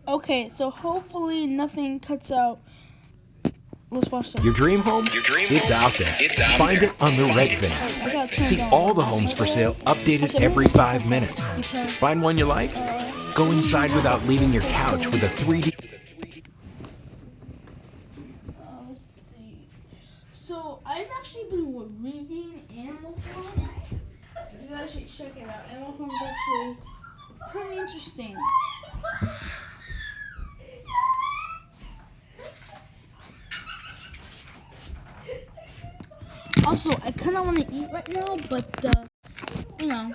Okay, so hopefully nothing cuts out. Let's watch that. Your dream home? It's out there. Find it on the Redfin I app. gotta turn See down all the this. homes for sale Actually, updated I'm every gonna put 5 minutes. headphones because, Find one you like? Go inside without leaving your couch with a 3D. let's see. So I've actually been reading Animal Farm. You guys should check it out. Animal Farm is actually pretty interesting. Also, I kind of want to eat right now, but you know,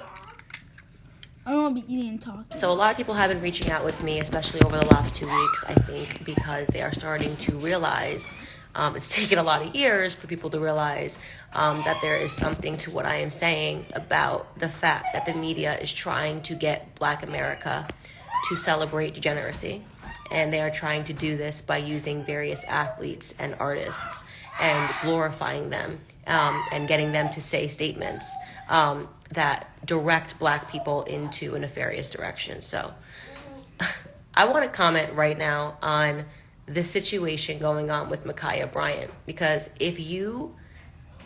I don't want to be eating and talking. So a lot of people have been reaching out with me, especially over the last 2 weeks, I think, because they are starting to realize, it's taken a lot of years for people to realize that there is something to what I am saying about the fact that the media is trying to get Black America to celebrate degeneracy. And they are trying to do this by using various athletes and artists and glorifying them and getting them to say statements that direct Black people into a nefarious direction. So I want to comment right now on the situation going on with Ma'Khia Bryant, because if you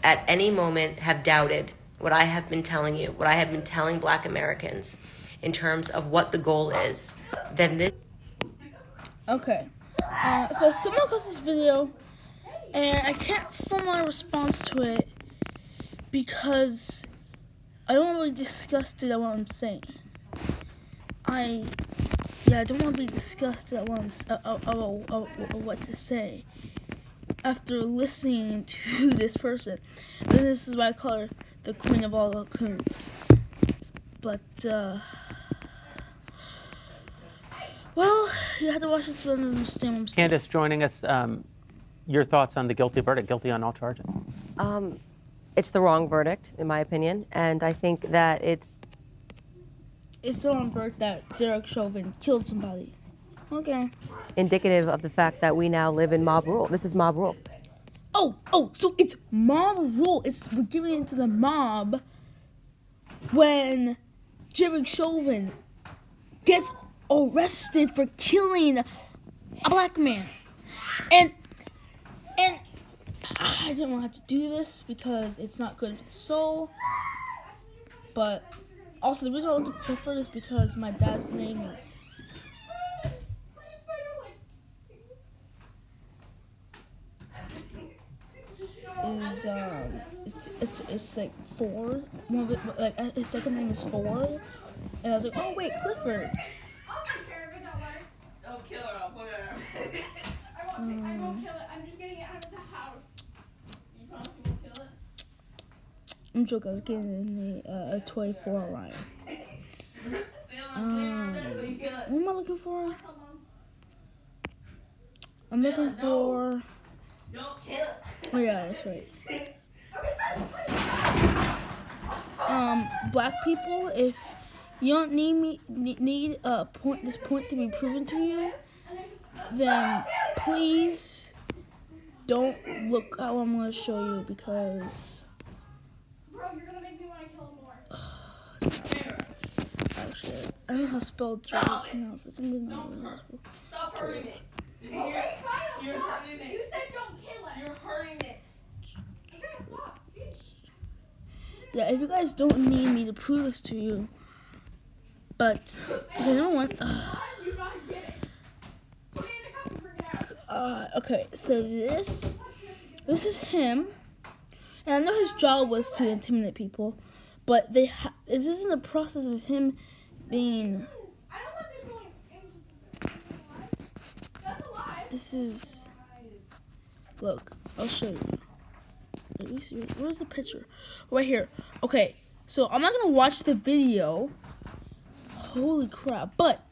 at any moment have doubted what I have been telling you, what I have been telling Black Americans in terms of what the goal is, then this... Okay, so I stumbled across this video, and I can't film my response to it because I don't want to be disgusted at what I'm saying. I don't want to be disgusted at what to say after listening to this person. And this is why I call her the queen of all the coons. But well, you have to watch this film to understand what I'm saying. Candace joining us. Your thoughts on the guilty verdict, guilty on all charges? It's the wrong verdict, in my opinion, and I think that it's the wrong verdict that Derek Chauvin killed somebody. Okay. indicative of the fact that we now live in mob rule. This is mob rule. So it's mob rule. We're giving it to the mob when Derek Chauvin gets arrested for killing a Black man. And I didn't want to have to do this because it's not good for the soul. But also the reason I want to prefer this because my dad's name is it's like Ford. One of it, like his second name is Ford, and I was like, oh wait, Clifford. I'll take care of it, don't worry. Don't kill her, I'll put her. I won't kill it. I'm just getting it out of the house. You promise you won't kill it? I'm joking. I was getting a toy for a lion. What am I looking for? I'm looking for. Don't kill it. Oh yeah, that's right. Black people, if you don't need this point to be proven to you, then please don't look how I'm gonna show you because Bro, you're gonna make me want to kill him more. actually I don't know how to spell George now for some reason. I don't know how to spell Stop hurting it. Okay, fine, You're stop. hurting it. You said don't kill it. You're hurting it. Okay, stop. Jeez. Yeah, if you guys don't need me to prove this to you, but okay, number one. You gotta get it. Put it in a cup and bring it out. Okay, so this is him, and I know his job was to intimidate people, but this is in the process of him being. I don't want this going into That's a lie. This is. Look, I'll show you. Are you serious? Where's the picture? Right here. Okay, so I'm not gonna watch the video. Holy crap! But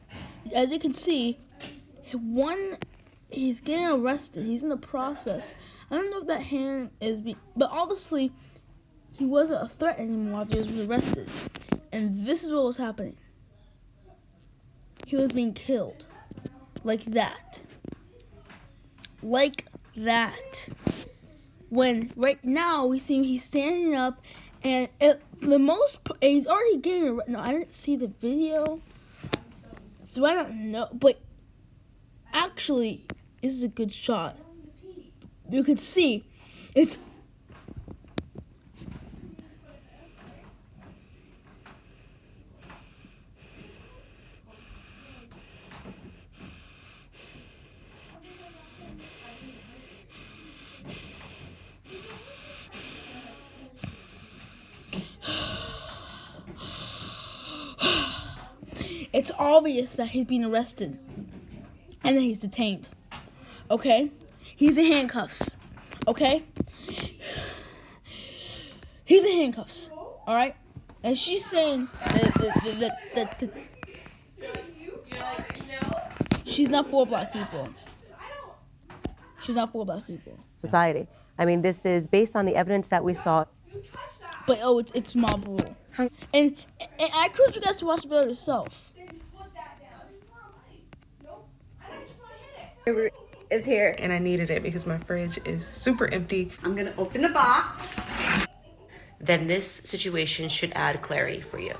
as you can see, he's getting arrested. He's in the process. I don't know if that hand is but obviously he wasn't a threat anymore after he was arrested. And this is what was happening. He was being killed. Like that. Like that. When right now we see him, he's standing up, and he's already getting. No, I didn't see the video, so I don't know. But Actually, this is a good shot. You can see it's it's obvious that he's being arrested and that he's detained. Okay? He's in handcuffs. Okay? He's in handcuffs. Alright? And she's saying that she's not for black people. She's not for black people. Society. I mean, this is based on the evidence that we saw. But it's mob rule. And I encourage you guys to watch the video yourself. Is here. And I needed it because my fridge is super empty. I'm gonna open the box. Then this situation should add clarity for you.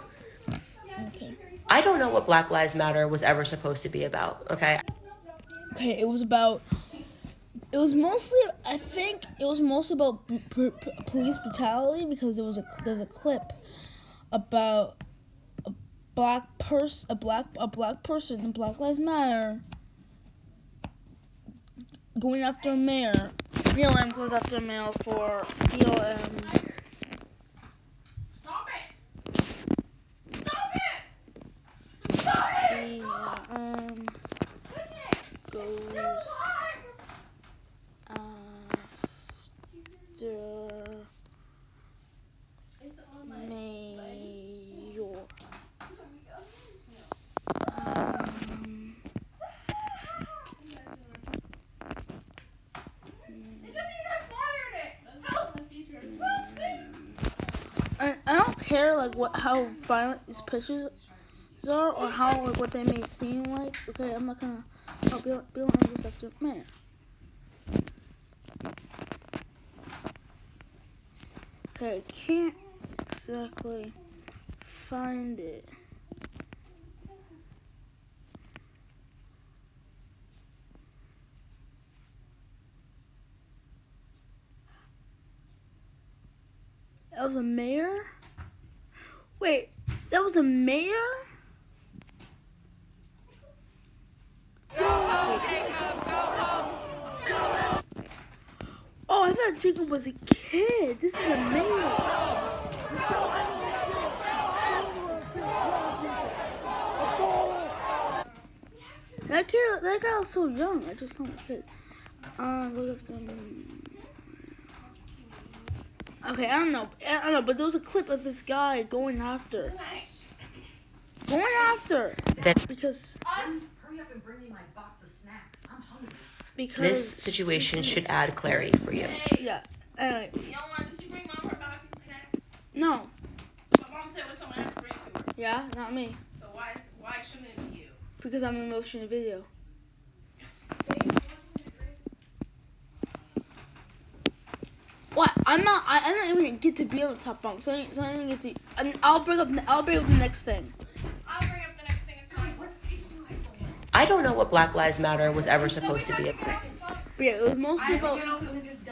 Okay. I don't know what Black Lives Matter was ever supposed to be about, okay? Okay, it was mostly about police brutality because there's a clip about a black person in Black Lives Matter going after a mayor. BLM goes after a mayor for BLM. Stop it! Stop it! Stop it! Goes after mayor. I don't care how violent these pictures are or how what they may seem like. Okay, I'm not gonna Bill goes after man. Okay, I can't exactly find it. That was a mayor? Wait, that was a mayor? Oh, I thought Jacob was a kid. This is a mayor. That guy was so young. I just called him a kid. Okay, I don't know, but there was a clip of this guy going after. Because Hurry up and bring me my box of snacks. I'm hungry. This situation should add clarity for you. Yeah. Did you bring mom her box of snacks? No. But mom said when someone has to bring it to her. Yeah, not me. So why shouldn't it be you? Because I'm in motion video. What? I don't even get to be on the top bunk. So I didn't get to. And I'll bring up the next thing. I'll bring up the next thing. It's fine. What's taking you guys so long? I don't know what Black Lives Matter was ever supposed to be about. But yeah, it was mostly about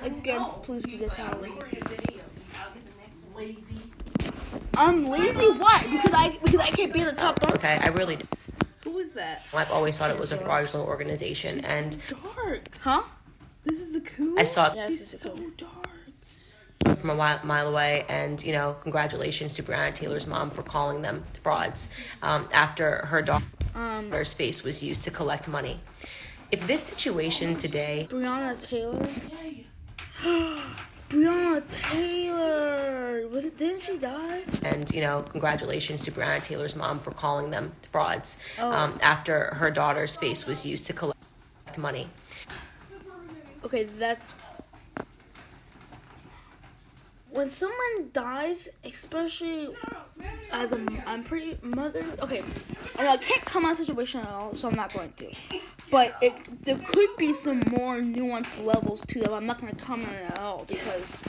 against police brutality. Lazy. I'm lazy. Why? Because I can't be in the top bunk. Okay, I really do. Who is that? I've always thought it was a fraudulent organization, and Dark, huh? This is the cool. I saw it She's so dark. from a mile away. And congratulations to Breonna Taylor's mom for calling them frauds after her daughter's face was used to collect money. If this situation today, Breonna Taylor. Breonna Taylor. Didn't she die? and congratulations to Breonna Taylor's mom for calling them frauds after her daughter's face was used to collect money. Okay, that's when someone dies, especially as I'm pretty mother. Okay, I can't come out of the situation at all, so I'm not going to. But there could be some more nuanced levels to that. But I'm not going to comment at all because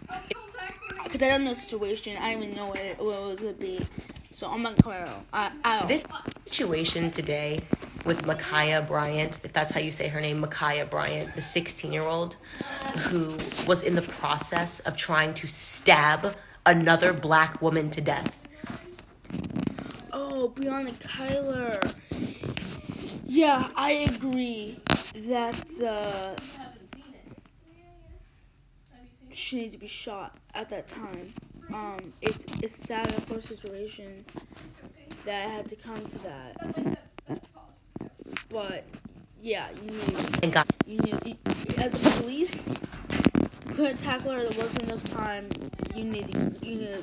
I don't know the situation. I didn't even know what it was going to be, so I'm not going to comment at all. This situation today with Micaiah Bryant, if that's how you say her name, Micaiah Bryant, the 16-year-old who was in the process of trying to stab another black woman to death. Oh, Breonna Kyler. Yeah, I agree that she needed to be shot at that time. It's sad in her situation that I had to come to that. But yeah, you need as a police, you couldn't tackle her. There wasn't enough time. You need to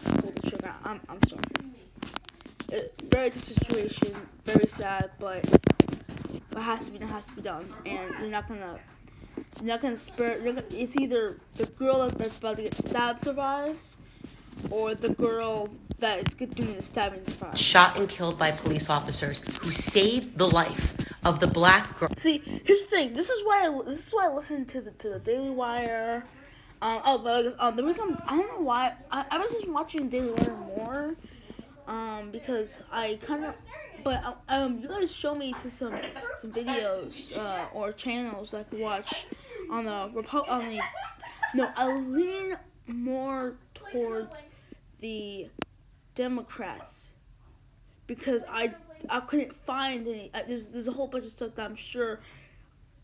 pull the trigger. I'm sorry. Very tough situation, very sad, but what has to be done has to be done, and you're not gonna spare. It's either the girl that's about to get stabbed survives, or the girl that is doing the stabbing survives. Shot and killed by police officers who saved the life of the black girl. See, here's the thing. This is why I listen to the Daily Wire. The reason I don't know why I was just watching Daily Wire more. Because I kind of, but you guys show me to some videos or channels I could watch on the I lean more towards the Democrats because I couldn't find any. There's a whole bunch of stuff that I'm sure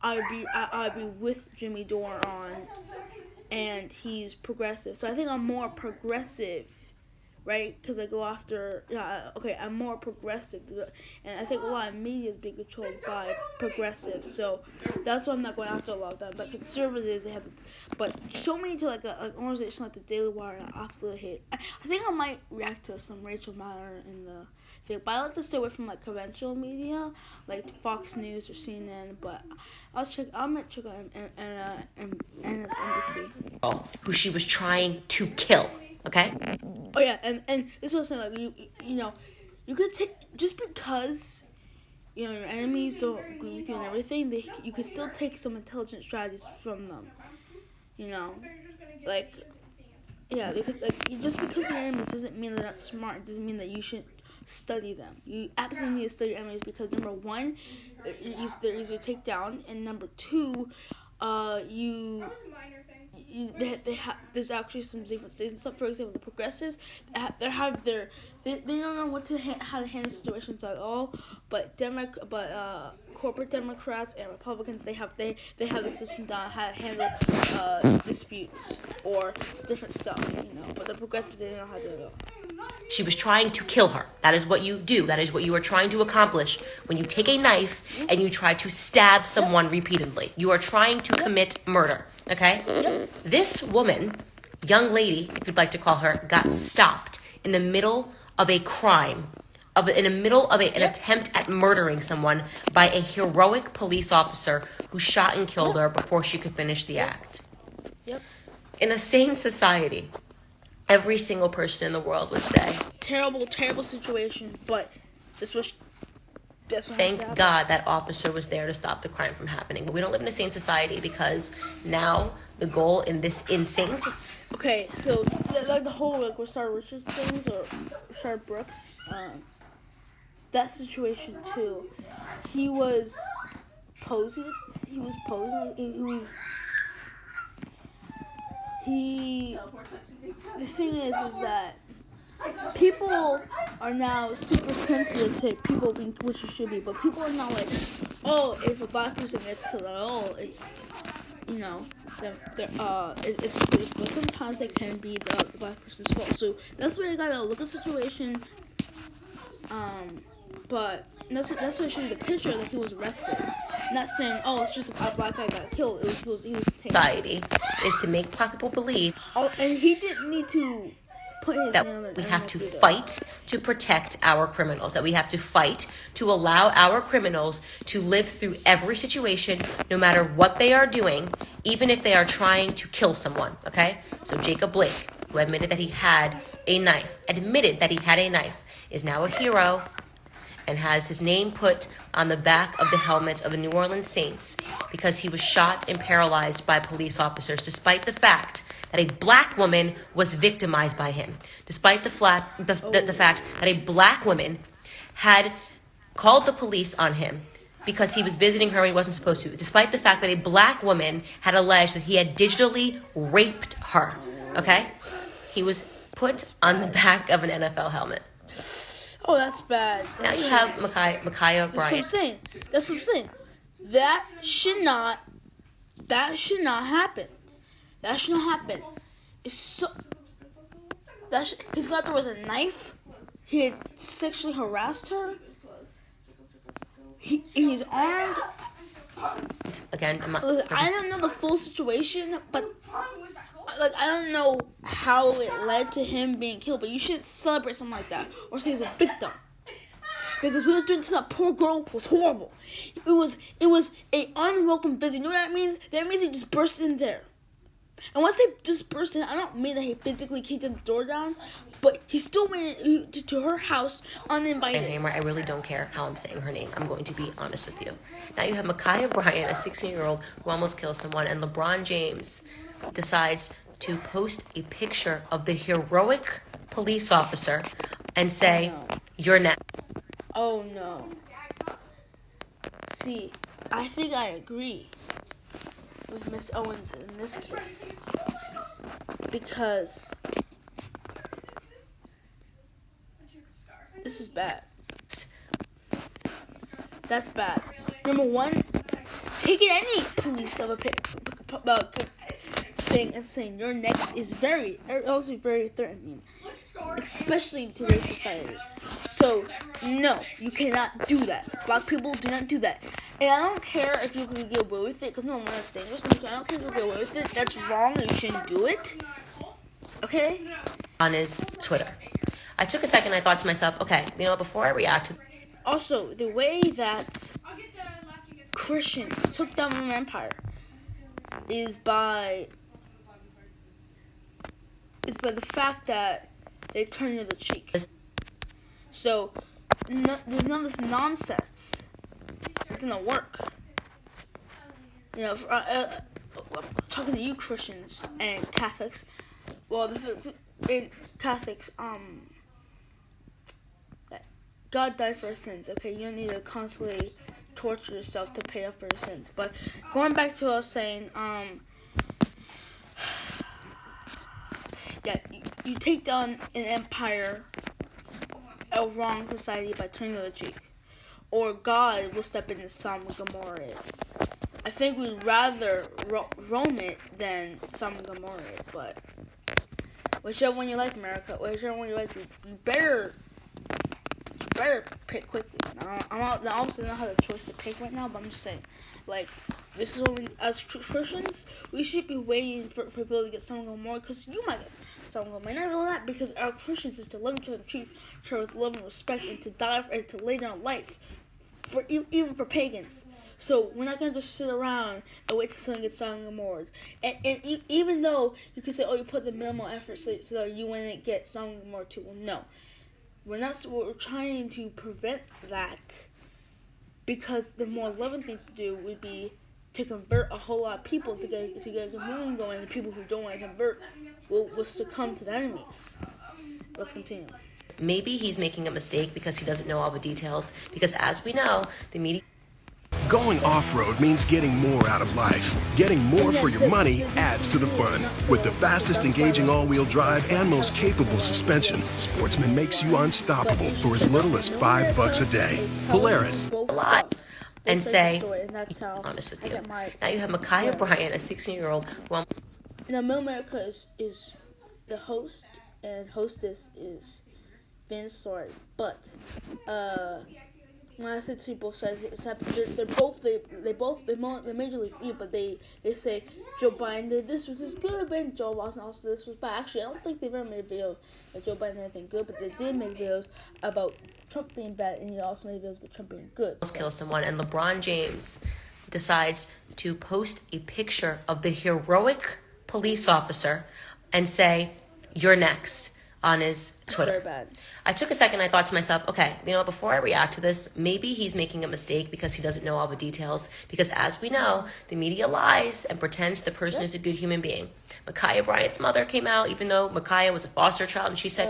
I'd be with Jimmy Dore on, and he's progressive. So I think I'm more progressive. Right, because I go after. I'm more progressive, and I think a lot of media is being controlled by progressives. So that's why I'm not going after a lot of them. But conservatives, they have. But show me to like an organization like the Daily Wire, and I absolutely hate. I think I might react to some Rachel Maddow in the thing, but I like to stay away from like conventional media, like Fox News or CNN. But I might check out MSNBC. Who she was trying to kill. Okay. Oh yeah, and this was saying like you could take just because your enemies don't agree with you and everything, you could still take some intelligent strategies from them. They could just because your enemies doesn't mean they're not smart. It doesn't mean that you shouldn't study them. You absolutely need to study your enemies because number one, they're easier to take down, and number two, there's actually some different states and stuff. For example, the progressives, they don't know how to handle situations at all. But corporate Democrats and Republicans, they have the system down how to handle disputes or different stuff. But the progressives, they don't know how to do it. She was trying to kill her. That is what you do. That is what you are trying to accomplish when you take a knife and you try to stab someone repeatedly. You are trying to commit murder. Okay? Yep. This woman, young lady, if you'd like to call her, got stopped in the middle of a crime, in the middle of an attempt at murdering someone by a heroic police officer who shot and killed her before she could finish the act. Yep. In a sane society, every single person in the world would say, terrible, terrible situation, but that's what thank God that officer was there to stop the crime from happening. But we don't live in a sane society because now the goal in this insane society. Okay, so like the whole like Rashard Richards things or Rashard Brooks, that situation too. He was posing. The thing is that people are now super sensitive to people being which it should be, but people are not like, oh, if a black person gets killed at all, it's it's the police, but sometimes it can be the black person's fault. So that's where you gotta look at the situation. But that's why I showed you the picture that he was arrested. Not saying, oh, it's just a black guy got killed. He was taken. Society is to make black people believe. Oh, and he didn't need to put his that name on we have to fight to protect our criminals, that we have to fight to allow our criminals to live through every situation, no matter what they are doing, even if they are trying to kill someone, okay? So Jacob Blake, who admitted that he had a knife, is now a hero and has his name put on the back of the helmet of the New Orleans Saints because he was shot and paralyzed by police officers, despite the fact that a black woman was victimized by him, despite the fact that a black woman had called the police on him because he was visiting her when he wasn't supposed to, despite the fact that a black woman had alleged that he had digitally raped her. Okay? He was put on the back of an NFL helmet. Oh, that's bad. Now you have Micaiah That's what I'm Bryant. saying. That's what I'm saying. That should not happen. That should not happen. It's so. He's got there with a knife. He had sexually harassed her. He's armed. Again, I don't know the full situation, but I don't know how it led to him being killed. But you shouldn't celebrate something like that or say he's a victim, because what he was doing to that poor girl was horrible. It was a unwelcome visit. You know what that means? That means he just burst in there. And once they just burst in, I don't mean that he physically kicked the door down, but he still went to her house uninvited. Hammer, I really don't care how I'm saying her name. I'm going to be honest with you. Now you have Micaiah Bryant, a 16-year-old who almost kills someone, and LeBron James decides to post a picture of the heroic police officer and say, "You're next." Oh no. See, I think I agree with Miss Owens in this case, because this is bad. That's bad. Number one, taking any police of a thing and saying you're next is also very threatening, especially in today's society. So, no, you cannot do that. Black people do not do that. And I don't care if you can get away with it, because no one is dangerous. I don't care if you get away with it. That's wrong and you shouldn't do it. Okay? On his Twitter. I took a second, I thought to myself, okay, before I react. Also, the way that Christians took down an empire is by the fact that they turned the other cheek. So, there's none of this nonsense. It's gonna work. Talking to you Christians and Catholics. Well, in Catholics, God died for our sins. Okay, you don't need to constantly torture yourself to pay off for your sins. But going back to what I was saying, you take down an empire, a wrong society by turning the other cheek, or God will step in and Sodom and Gomorrah it. I think we'd rather Rome it than Sodom and Gomorrah it, but whichever one you like, America, whichever one you like, you better pick quickly. I obviously don't have a choice to pick right now, but I'm just saying, this is what as Christians, we should be waiting for people to get Sodom and Gomorrah, because you might get Sodom and Gomorrah. Not really that, because our Christians is to love each other, treat each other with love and respect, and to die and to lay down life, for even for pagans. So we're not gonna just sit around and wait till someone gets Sodom and Gomorrah. And even though you can say, oh, you put the minimal effort so you wouldn't get Sodom and Gomorrah too. Well, no. We're trying to prevent that, because the more loving thing to do would be to convert a whole lot of people to get a movement going. The people who don't want to convert will succumb to the enemies. Let's continue. Maybe he's making a mistake because he doesn't know all the details, because as we know, the media... Going off-road means getting more out of life. Getting more for your money adds to the fun. With the fastest engaging all-wheel drive and most capable suspension, Sportsman makes you unstoppable for as little as $5 a day. Polaris. A lot. And say, honest with you. Now you have Micaiah Bryant, a 16-year-old who... Middle America is the host, and hostess is Vince Story. But, when I say to both sides, they're majorly equal, but they say Joe Biden did this was good, and Joe Biden also this was bad. Actually, I don't think they've ever made a video that Joe Biden did anything good, but they did make videos about Trump being bad, and he also made videos about Trump being good. Kill someone, and LeBron James decides to post a picture of the heroic police officer and say, "You're next," on his Twitter. Very bad. I took a second, I thought to myself, okay, before I react to this, maybe he's making a mistake because he doesn't know all the details, because as we know, the media lies and pretends the person is a good human being. Micaiah Bryant's mother came out, even though Micaiah was a foster child, and she said,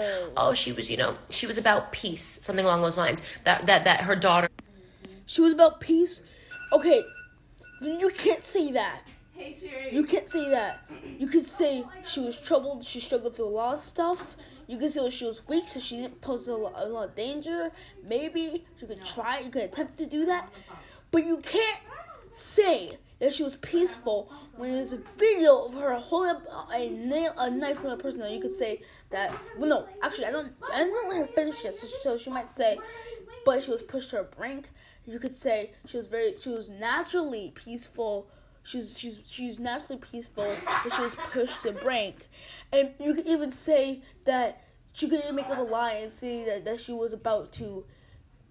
she was about peace, something along those lines, that her daughter... She was about peace. Okay, then you can't say that. Hey Siri. You can't say that. You could say she was troubled, she struggled through a lot of stuff. You could say she was weak, so she didn't pose a lot of danger. Maybe you could try, you could attempt to do that. But you can't say that she was peaceful when there's a video of her holding up a knife to a person. That you could say that. Well, no, actually, I don't let her finish yet. So she might say, but she was pushed to her brink. You could say she was naturally peaceful. She's naturally peaceful, but she was pushed to the brink. And you could even say that she could even make up a lie and say that she was about to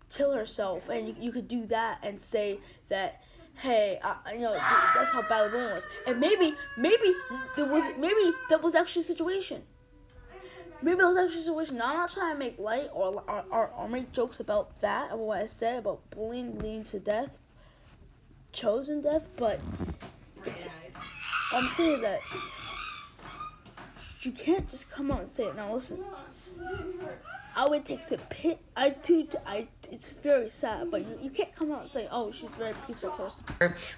kill herself, and you could do that and say that, hey, that's how bad the bullying was, and maybe that was actually a situation. Maybe that was actually a situation. Now, I'm not trying to make light or make jokes about that, about what I said about bullying leading to death, chosen death, but what I'm saying is that you can't just come out and say it. Now listen, it takes a pit. It's very sad, but you can't come out and say, oh, she's a very peaceful person.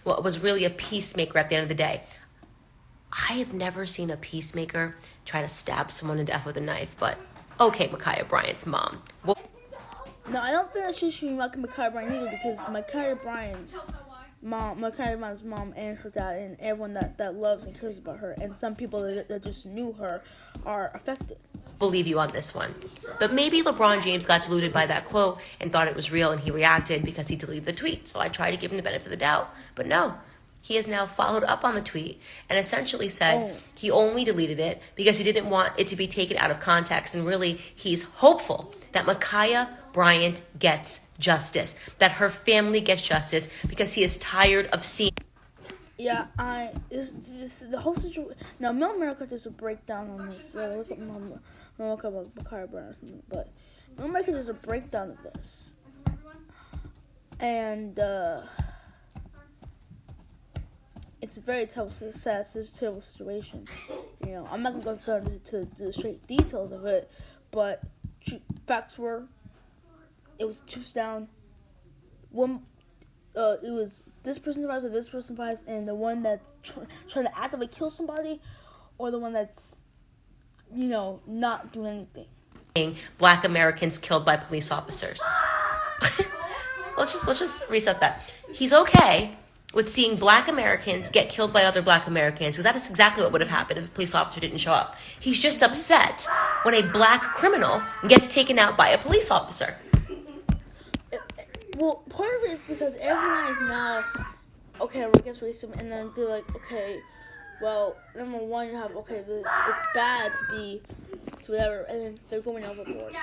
What was really a peacemaker at the end of the day. I have never seen a peacemaker try to stab someone to death with a knife, but okay, Ma'Khia Bryant's mom. Well, no, I don't think that she should be mocking Ma'Khia Bryant either, because Ma'Khia Bryant's mom and her dad and everyone that loves and cares about her, and some people that just knew her, are affected. Believe you on this one. But maybe LeBron James got deluded by that quote and thought it was real, and he reacted because he deleted the tweet. So I tried to give him the benefit of the doubt. But no, he has now followed up on the tweet and essentially said he only deleted it because he didn't want it to be taken out of context. And really, he's hopeful that Ma'Khia Bryant gets justice, that her family gets justice, because he is tired of seeing. Yeah, the whole situation. Now, Mill America does a breakdown on this. So look up Ma'Khia Bryant or something. But Mill America does a breakdown of this, and it's a very terrible situation. I'm not gonna go into the straight details of it, but facts were, it was chips down. It was this person survives or this person survives, and the one that's trying to actively kill somebody, or the one that's, not doing anything. Black Americans killed by police officers. Let's just reset that. He's okay with seeing Black Americans get killed by other Black Americans, because that is exactly what would have happened if a police officer didn't show up. He's just upset when a Black criminal gets taken out by a police officer. Well, part of it is because everyone is now, okay, we're against racism, and then they're like, okay, well, number one, you have, okay, it's bad to whatever, and then they're going overboard,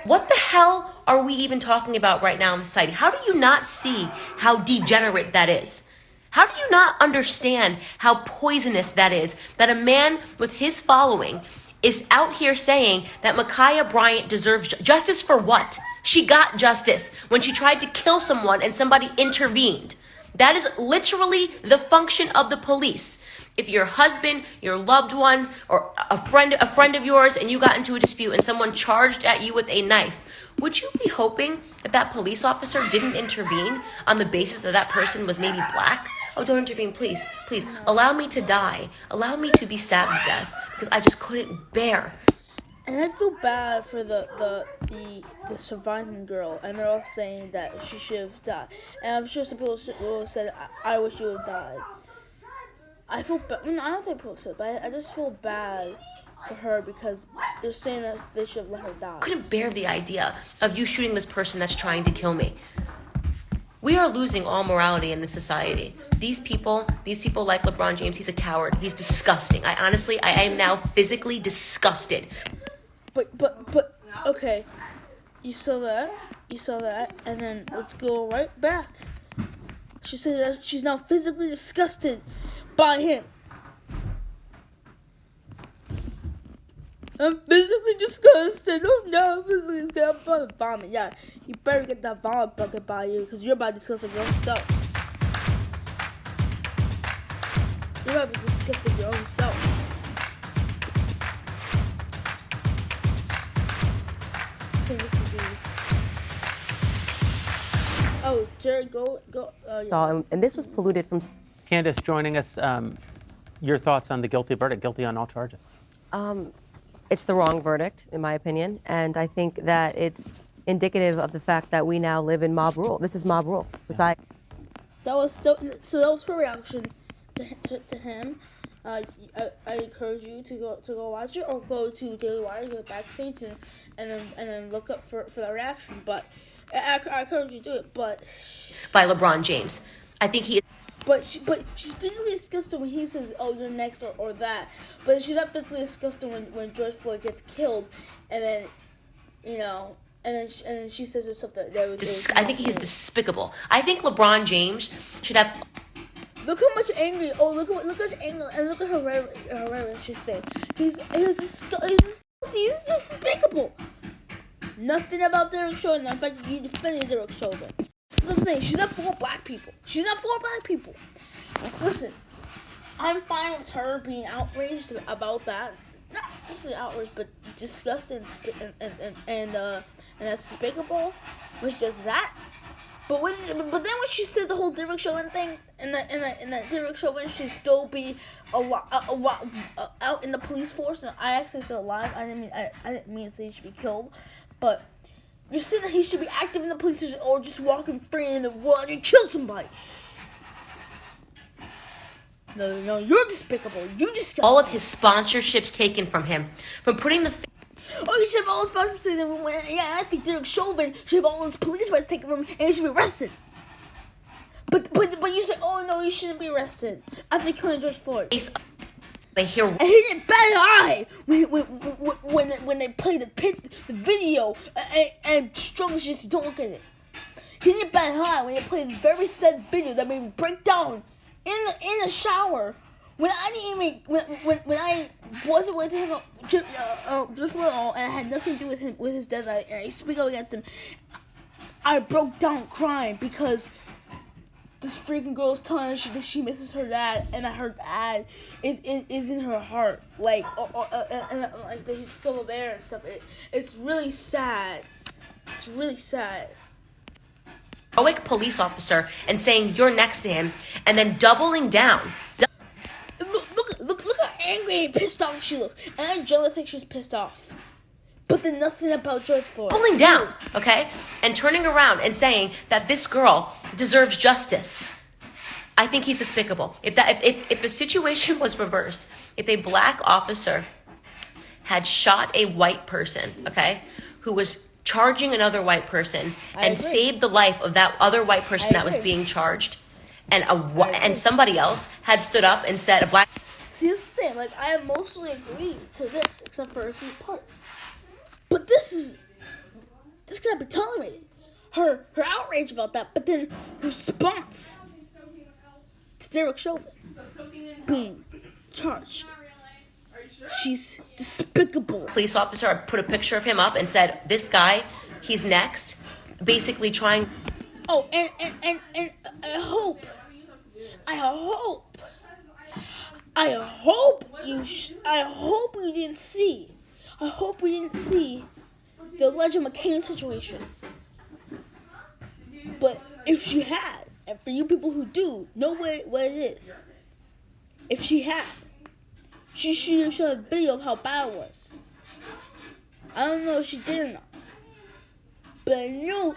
What the hell are we even talking about right now in society? How do you not see how degenerate that is? How do you not understand how poisonous that is? That a man with his following is out here saying that Ma'Khia Bryant deserves justice for what? She got justice when she tried to kill someone and somebody intervened. That is literally the function of the police. If your husband, your loved one, or a friend of yours, and you got into a dispute and someone charged at you with a knife, would you be hoping that that police officer didn't intervene on the basis that that person was maybe Black? Oh, don't intervene, please. Please, allow me to die. Allow me to be stabbed to death, because I just couldn't bear. And I feel bad for the surviving girl, and they're all saying that she should have died. And I'm sure some people said, I wish you would have died. I feel bad. I don't think people said, but I just feel bad for her because they're saying that they should have let her die. I couldn't bear the idea of you shooting this person that's trying to kill me. We are losing all morality in this society. These people like LeBron James, he's a coward. He's disgusting. I am now physically disgusted. But okay, you saw that, and then let's go right back. She said that she's now physically disgusted by him. I'm physically disgusted. Oh no, I'm physically disgusted. I'm about to vomit. Yeah, you better get that vomit bucket by you, because you're about to disgust your own self. You're about to be disgusted your own self. Okay, this is me. Oh, Jared, go. Yeah. And this was polluted from. Candace joining us. Your thoughts on the guilty verdict, guilty on all charges? It's the wrong verdict, in my opinion, and I think that it's indicative of the fact that we now live in mob rule. This is mob rule society. That was her reaction to him. I encourage you to go watch it or go to Daily Wire, go backstage and then look up for that reaction. But I encourage you to do it. But by LeBron James. I think he. But she's physically disgusted when he says, "Oh, you're next," or that. But she's not physically disgusted when George Floyd gets killed, and then, and then she says herself that was. I think he's despicable. I think LeBron James should have. Look how much angry. Oh, look how much angry, and look at her rhetoric. She's saying he's despicable. Nothing about Derek Chauvin. In fact, you defended Derek Chauvin. That's what I'm saying. She's not for black people. She's not for black people. Listen, I'm fine with her being outraged about that. Not necessarily outraged, but disgusted and that's despicable. Which does that. But then when she said the whole Derek Chauvin thing, and that Derek Chauvin should still be out in the police force, and I actually said alive. I didn't mean to say he should be killed, but. You're saying that he should be active in the police station or just walking free in the world and you killed somebody. No, you're despicable. You disgusting. All of his sponsorships taken from him. From putting the... you should have all his sponsorships. Yeah, I think Derek Chauvin should have all his police rights taken from him and he should be arrested. But you say, oh no, he shouldn't be arrested after killing George Floyd. And he didn't bat an eye when they played the video and strong just don't look at it. He didn't bat an eye when they played this very sad video that made me break down in the shower when I didn't even when I wasn't willing to him just little and I had nothing to do with his death and I speak up against him. I broke down crying because. This freaking girl is telling her that she misses her dad, and that her dad is in her heart, like, and like that he's still there and stuff. It's really sad. It's really sad. Heroic police officer and saying you're next to him, and then doubling down. Look how angry and pissed off she looks, and I generally think she's pissed off. But then nothing about George Floyd. Pulling down, okay? And turning around and saying that this girl deserves justice. I think he's despicable. If the situation was reversed, if a black officer had shot a white person, okay, who was charging another white person and saved the life of that other white person that was being charged, and somebody else had stood up and said a black... See, it's the same. Like, I mostly agree to this, except for a few parts. But this cannot be tolerated. Her outrage about that, but then her response to Derek Chauvin being charged. She's despicable. Police officer put a picture of him up and said, "This guy, he's next." Basically trying. Oh, and I hope you didn't see. I hope we didn't see the Elijah McCain situation. But if she had, and for you people who do know what it is, if she had, she should have shown a video of how bad it was. I don't know if she did or not, but I know.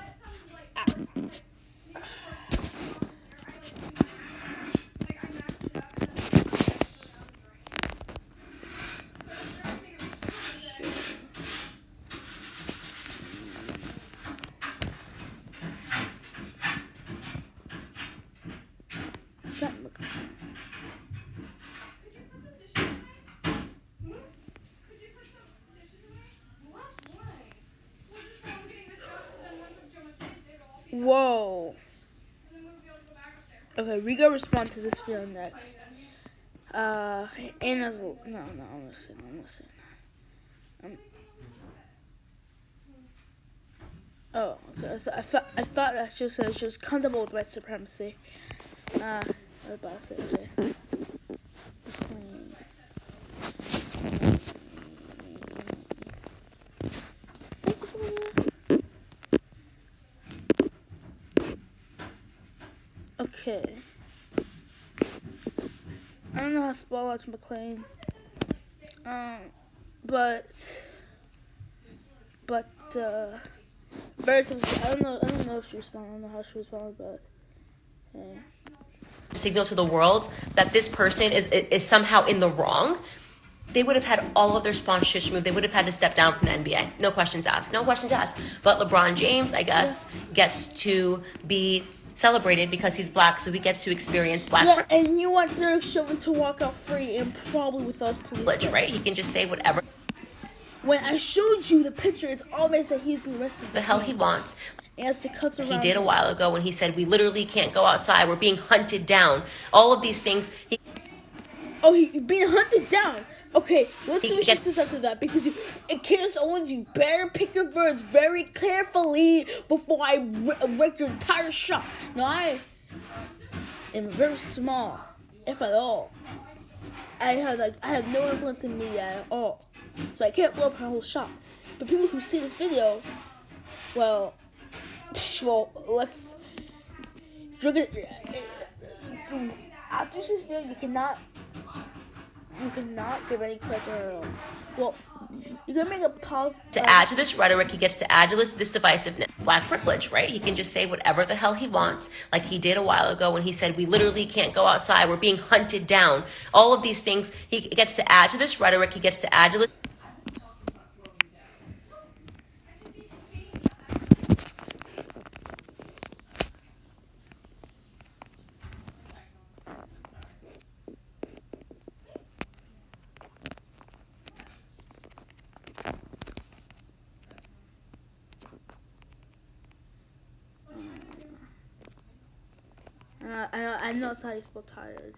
Whoa. Okay, we gotta respond to this video next. Anna's no, I'm listening. Oh, okay. I thought that she said she was comfortable with white supremacy. I was about to say, okay. Okay. I don't know how to spell out McLean. But very typical. I don't know if she was spelling. I don't know how she was spelling, but yeah. Signal to the world that this person is somehow in the wrong, they would have had all of their sponsorships removed. They would have had to step down from the NBA. No questions asked. No questions asked. But LeBron James, I guess, gets to be celebrated because he's black, so he gets to experience black privilege. And you want Derek Chauvin to walk out free and probably without police, right? He can just say whatever. When I showed you the picture, it's obvious that he's being arrested. The hell he wants. And it's the cuts around. He did a while ago when he said, we literally can't go outside. We're being hunted down. All of these things. He's being hunted down. Okay, let's see what she says after that. Because Candace Owens, you better pick your words very carefully before I wreck your entire shop. Now, I am very small, if at all. I have no influence in media at all. So I can't blow up her whole shop. But people who see this video, well, let's. After this video, you cannot give any credit to her. Well, you can make a pause. To add to this rhetoric, he gets to add to this divisiveness. Black privilege, right? He can just say whatever the hell he wants, like he did a while ago when he said, we literally can't go outside. We're being hunted down. All of these things, he gets to add to this rhetoric. He gets to add to this. I know it's how you spell tired.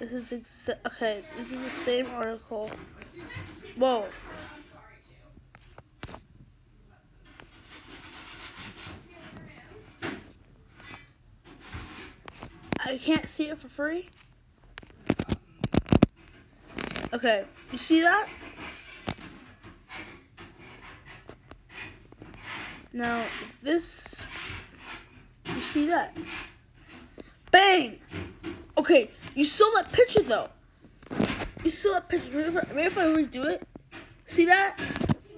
This is okay. This is the same article. Whoa. I can't see it for free. Okay, you see that? Now this, you see that? Bang! Okay, you saw that picture though. You saw that picture. Maybe if I redo it. See that?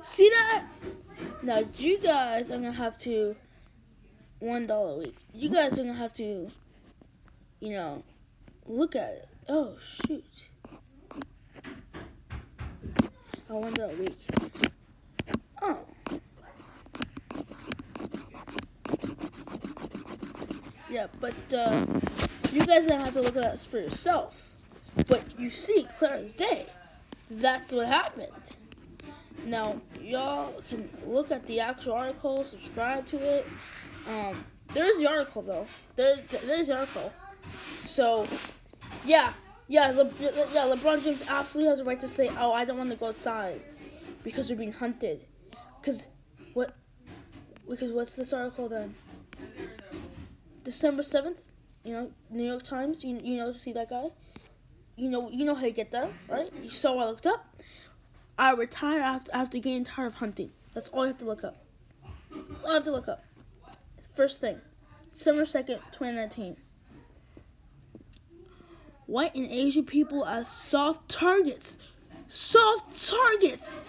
See that? Now you guys are gonna have to $1 a week. You guys are gonna have to, look at it. Oh shoot. Oh, $1 a week. Oh. Yeah, but you guys are gonna have to look at this for yourself. But you see, clear as day, that's what happened. Now, y'all can look at the actual article, subscribe to it. There's the article, though. There's the article. So, LeBron James absolutely has a right to say, oh, I don't want to go outside because we're being hunted. Because what's this article then? December 7th, New York Times, you see that guy? You know how to get there, right? You saw what I looked up. I retire after getting tired of hunting. That's all you have to look up. All you have to look up. First thing, December 2nd, 2019. White and Asian people as soft targets. Soft targets!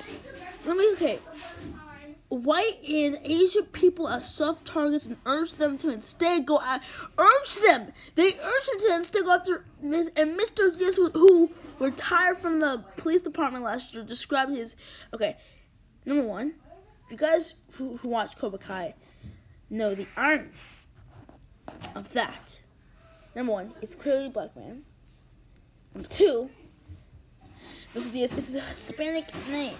White and Asian people as soft targets and urge them to instead go out. They urge them to instead go after and Mr. Diaz, who retired from the police department last year, described his. Okay, number one, you guys who watch Cobra Kai know the irony of that. Number one, it's clearly a black man. Number two, Mr. Diaz is a Hispanic name.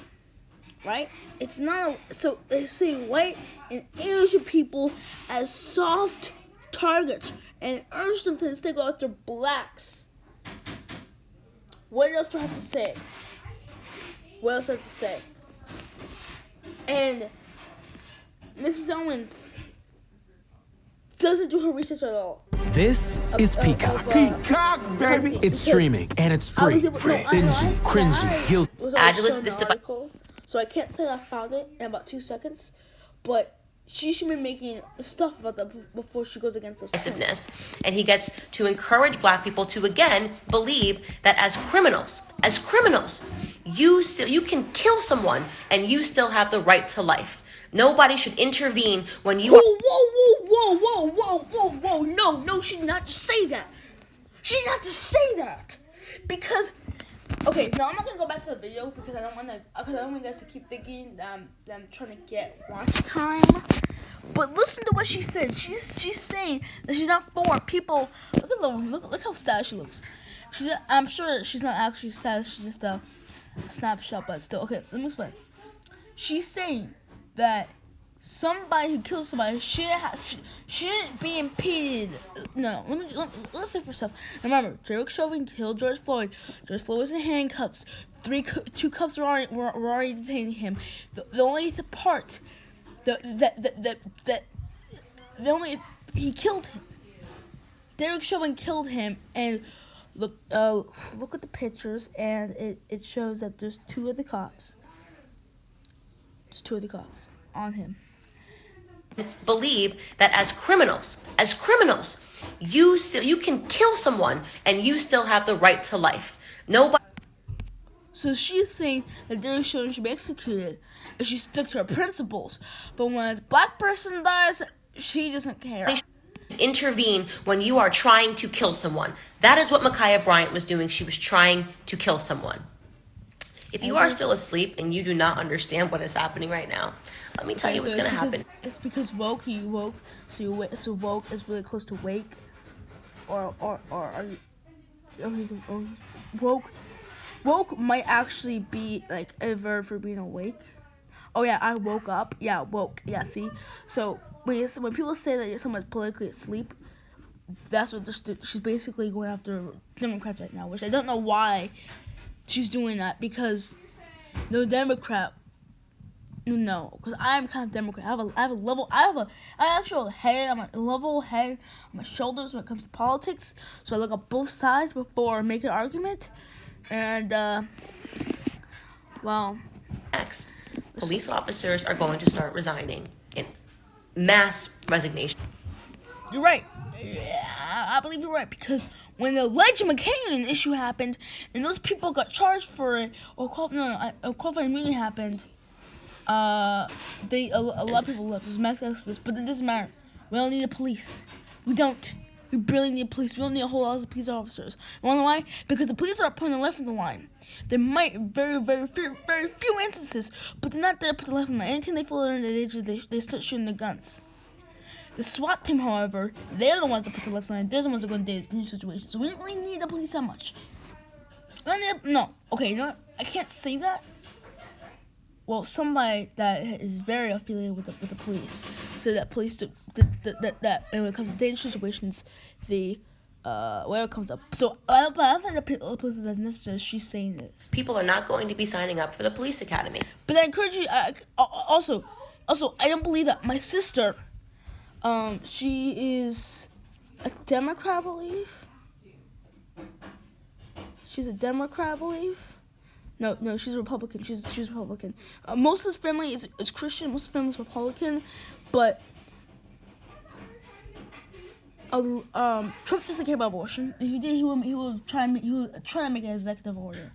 right? It's not so they see white and Asian people as soft targets and urge them to stick out their blacks. What else do I have to say? What else do I have to say? And Mrs. Owens doesn't do her research at all. This is Peacock. Peacock, baby! It's streaming and it's free. Bingy, cringy, guilty. It was already shown in the article, so I can't say that I found it in about 2 seconds, but she should be making stuff about that before she goes against those Aggressiveness. And he gets to encourage black people to again believe that as criminals, you can kill someone and you still have the right to life. Nobody should intervene when you Whoa, no, she did not just say that. She did not just say that. Because, okay, no, I'm not going to go back to the video because I don't want you guys to keep thinking that I'm trying to get watch time. But listen to what she said. She's saying that she's not for people. Look how sad she looks. I'm sure she's not actually sad. She's just a snapshot, but still. Okay, let me explain. She's saying that somebody who kills somebody shouldn't be impeded. No, let's say for stuff. Remember, Derek Chauvin killed George Floyd. George Floyd was in handcuffs. Two cops were already detaining him. The only part he killed him. Derek Chauvin killed him, and look at the pictures, and it shows that there's two of the cops. There's two of the cops on him. Believe that as criminals, you can kill someone and you still have the right to life. Nobody. So she's saying that Derek Chauvin should be executed if she sticks to her principles. But when a black person dies, she doesn't care. Intervene when you are trying to kill someone. That is what Ma'Khia Bryant was doing. She was trying to kill someone. If you are still asleep and you do not understand what is happening right now, let me tell you what's going to happen. It's because woke, so woke is really close to wake, or are you woke might actually be like a verb for being awake. Oh yeah, I woke up. Yeah, woke. Yeah, see. So when people say that someone's politically asleep, that's what she's basically going after Democrats right now, which I don't know why she's doing that, because no Democrat. No, because I'm kind of Democrat. I have an actual head. I'm a level head on my shoulders when it comes to politics. So I look at both sides before I make an argument. And well, next, police officers are going to start resigning in mass resignation. You're right. Yeah, I believe you're right, because when the alleged McCain issue happened and those people got charged for it, or qualified immunity happened, a lot of people left. There's max exodus, but it doesn't matter. We don't need the police. We don't. We barely need police. We don't need a whole lot of police officers. You wanna know why? Because the police are putting the left on the line. There might very few instances, but they're not there to put the left on the line. Anything they feel they're in the danger, they start shooting their guns. The SWAT team, however, they're the ones that put the left line. They're the ones that go into dangerous situations. So we don't really need the police that much. Okay, you know what? I can't say that. Well, somebody that is very affiliated with the police said that police that when it comes to dangerous situations, where it comes up. So I don't think the police is as necessary as she's saying this. People are not going to be signing up for the police academy. But I encourage you. Also, I don't believe that. My sister, she is a Democrat, I believe. She's a Democrat, I believe. No, she's a Republican. She's Republican. Most of his family is Christian. Most of his family is Republican, but Trump doesn't care about abortion. If he did, he would try to make an executive order.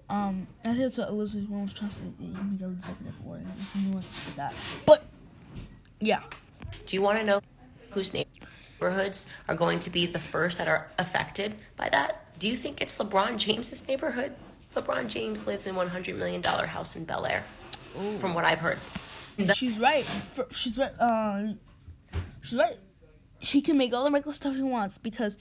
I think that's what Elizabeth Warren was trying to say. He made an executive order. He wants to do that. But yeah. Do you want to know whose neighborhoods are going to be the first that are affected by that? Do you think it's LeBron James's neighborhood? LeBron James lives in $100 million house in Bel Air, from what I've heard. She's right. She's right. He can make all the reckless stuff he wants because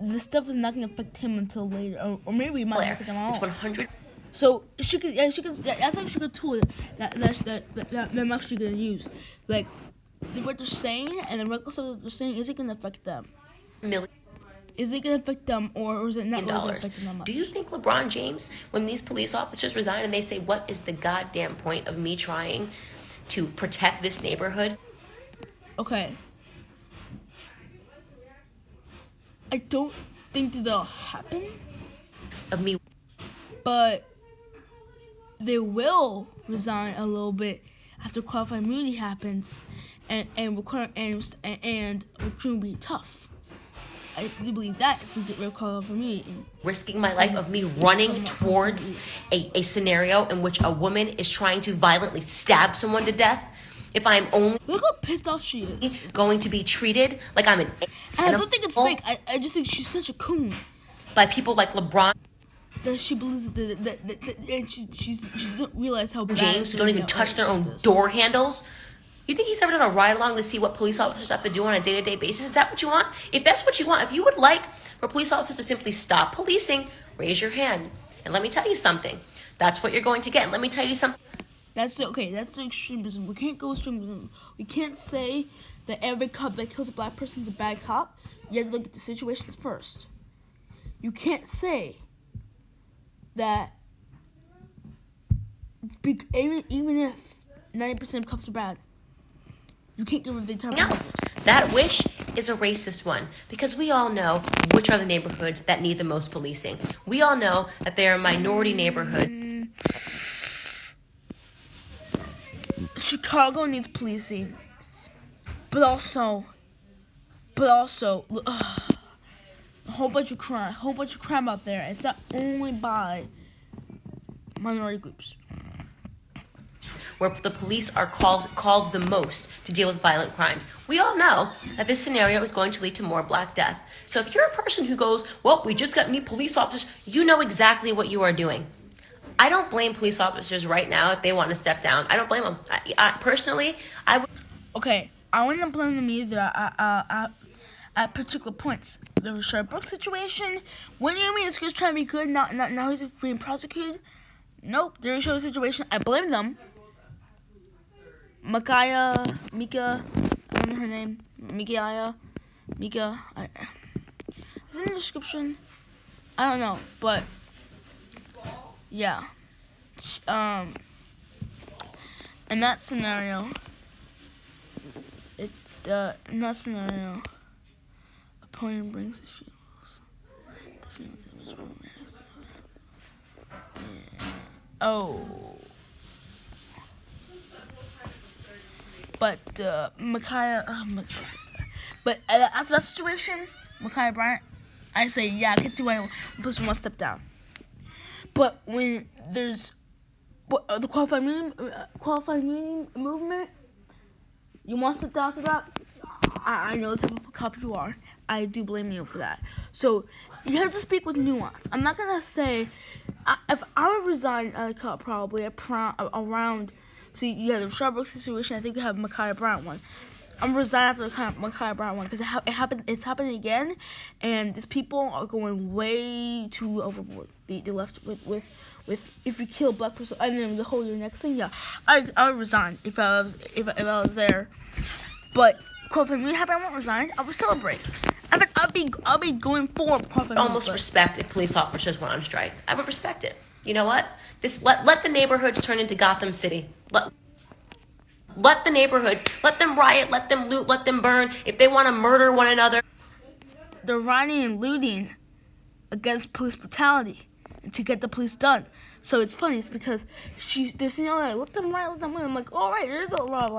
this stuff is not going to affect him until later, or maybe it might affect him at all. It's 100. So she could, yeah, she could. That's actually a good tool that I'm actually gonna use. Like, what they're saying and the reckless stuff that they're saying, is it gonna affect them? Is it gonna affect them, or is it not really gonna affect them that much? Do you think LeBron James, when these police officers resign and they say, "What is the goddamn point of me trying to protect this neighborhood?" Okay. I don't think that that'll happen. Of me, but they will resign a little bit after qualifying immunity happens, and recruiting will be tough. I do believe that if we get rid of qualifying immunity. risking my life of me running towards a scenario in which a woman is trying to violently stab someone to death, if I'm only look how pissed off she is, going to be treated like I'm an and I don't think it's fake. I just think she's such a coon by people like LeBron that she believes that and she doesn't realize how bad James, who don't even touch their own door handles. You think he's ever done a ride along to see what police officers have to do on a day-to-day basis? Is that what you want? If that's what you want, if you would like for police officers to simply stop policing, raise your hand. And let me tell you something. That's what you're going to get. And let me tell you something. That's okay. That's the extremism. We can't go extremism. We can't say that every cop that kills a black person is a bad cop. You have to look at the situations first. You can't say that even if 90% of cops are bad, you can't get rid of the entire else. That wish is a racist one, because we all know which are the neighborhoods that need the most policing. We all know that they are minority neighborhoods. Chicago needs policing, but also, a whole bunch of crime out there. It's not only by minority groups, where the police are called the most to deal with violent crimes. We all know that this scenario is going to lead to more Black death. So if you're a person who goes, well, we just got new police officers, you know exactly what you are doing. I don't blame police officers right now if they want to step down. I don't blame them. Personally, I would. Okay, I wouldn't blame them either at particular points. The Rashard Brooks situation, when you mean it's just trying to be good, now he's being prosecuted? Nope, the Rashard situation, I blame them. Mika, I don't know her name. Mika, is it in the description? I don't know, but yeah. In that scenario, opponent brings his fuels. The feelings of his oh. But but after that situation, Micaiah Bryant, I say, yeah, I can see why one person wants to step down. But when there's the qualifying immunity movement, you want to step down to that? I know the type of cop you are. I do blame you for that. So you have to speak with nuance. I'm not gonna say if I would resign as a cop probably around. So you have the Rashard Brooks situation. I think you have Micaiah Bryant one. I'm resigning after the Micaiah Bryant one because it's happening again, and these people are going way too overboard. They left with if you kill a black person and then the whole your next thing. Yeah, I would resign if I was there. But if me happen, I won't resign. I would celebrate. In fact, I'll be going forward. Almost respect if police officers went on strike. I would respect it. You know what? Let the neighborhoods turn into Gotham City. Let the neighborhoods, let them riot, let them loot, let them burn. If they want to murder one another. They're rioting and looting against police brutality to get the police done. So it's funny. It's because they're saying, like, let them riot, let them loot. I'm like, all right, there's a lot of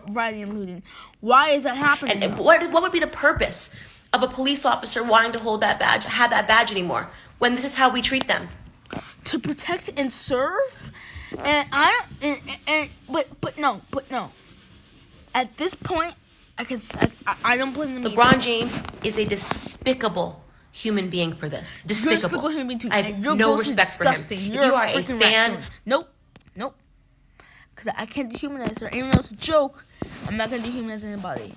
rioting and looting. Why is that happening? And what would be the purpose of a police officer wanting to hold that badge, have that badge anymore, when this is how we treat them? To protect and serve, but no. At this point, I don't blame them. LeBron James is a despicable human being for this. Despicable. You're a human being too. I have no respect for him. If you are a fan, nope. Because I can't dehumanize her. Even though it's a joke, I'm not gonna dehumanize anybody.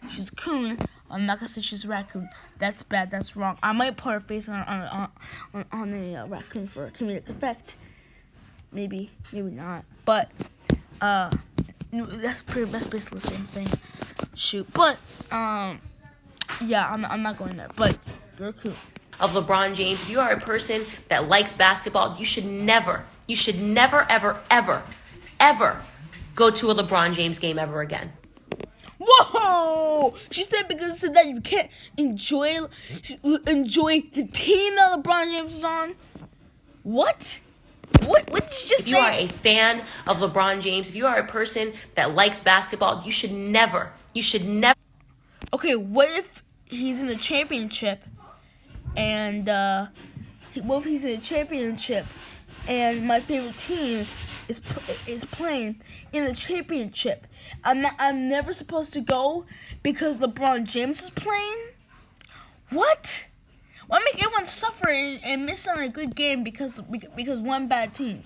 She's a coon. I'm not gonna say she's a raccoon. That's bad. That's wrong. I might put her face on a raccoon for a comedic effect. Maybe not. But that's basically the same thing. Shoot. But yeah, I'm not going there. But you're a coon. Of LeBron James, if you are a person that likes basketball, you should never, ever, ever, ever go to a LeBron James game ever again. Whoa! She said because of that you can't enjoy the team that LeBron James is on. What? What did you just say? If you are a fan of LeBron James, if you are a person that likes basketball, you should never. Okay, what if he's in the championship and what if he's in the championship and my favorite team is playing in the championship? I'm never supposed to go because LeBron James is playing? What? Why make everyone suffer and miss on a good game because one bad teammate?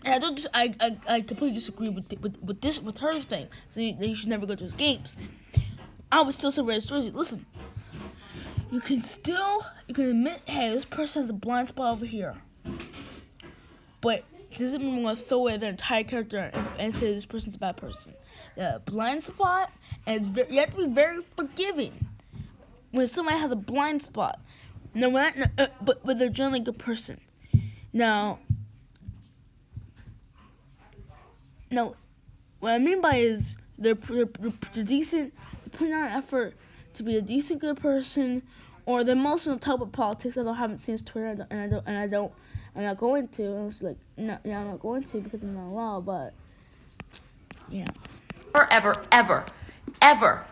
And I completely disagree with her thing. So you should never go to his games. I would still say his jersey. Listen, you can admit, hey, this person has a blind spot over here. But doesn't mean we're gonna throw away their entire character and say this person's a bad person. Yeah, blind spot, and you have to be very forgiving when somebody has a blind spot. But they're generally a good person. Now, what I mean by is they're decent, they're putting on an effort to be a decent, good person, or they're mostly on top of politics. Although I haven't seen his Twitter, I'm not going to. And it's like, no, yeah, I'm not going to because I'm not allowed. But yeah, Ever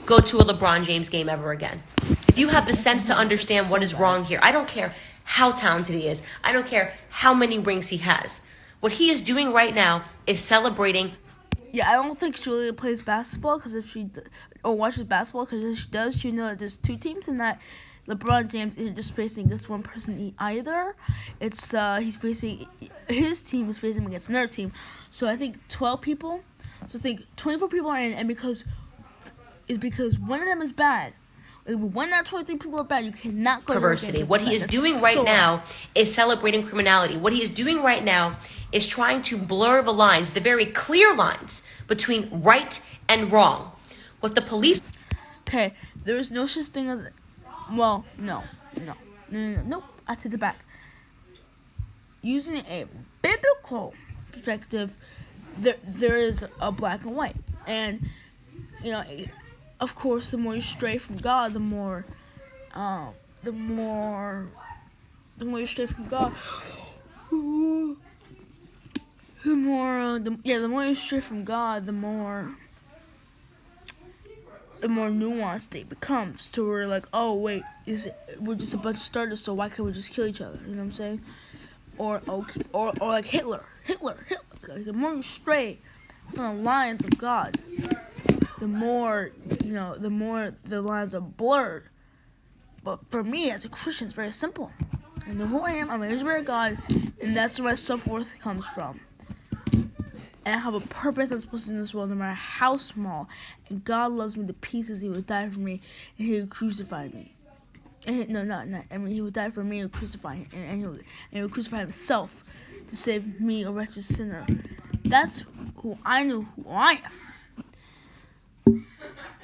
go to a LeBron James game ever again. If you have the sense to understand what is wrong here, I don't care how talented he is. I don't care how many rings he has. What he is doing right now is celebrating. Yeah, I don't think Julia plays basketball or watches basketball because if she does, she know that there's two teams and that LeBron James isn't just facing against one person either. It's his team is facing against another team. So I think 12 people. So I think 24 people are in, and because one of them is bad. If one out of 23 people are bad, you cannot go. Perversity. What he is doing right now is celebrating criminality. What he is doing right now is trying to blur the lines, the very clear lines between right and wrong. What the police. Okay, there is no such thing as. Well, no. I take it back. Using a biblical perspective, there is a black and white, and of course, the more you stray from God, the more you stray from God, the more you stray from God, the more nuanced it becomes. To where like, oh wait, we're just a bunch of starters, so why can't we just kill each other? You know what I'm saying? Or like Hitler. Like, the more you stray from the lines of God, the more the lines are blurred. But for me, as a Christian, it's very simple. I know who I am. I'm an image of God, and that's where my self-worth comes from. And I have a purpose I'm supposed to do in this world, no matter how small. And God loves me to pieces. He would die for me, and He would crucify me. And He would die for me and crucify Him, and He would crucify Himself to save me, a wretched sinner. That's who I know who I am.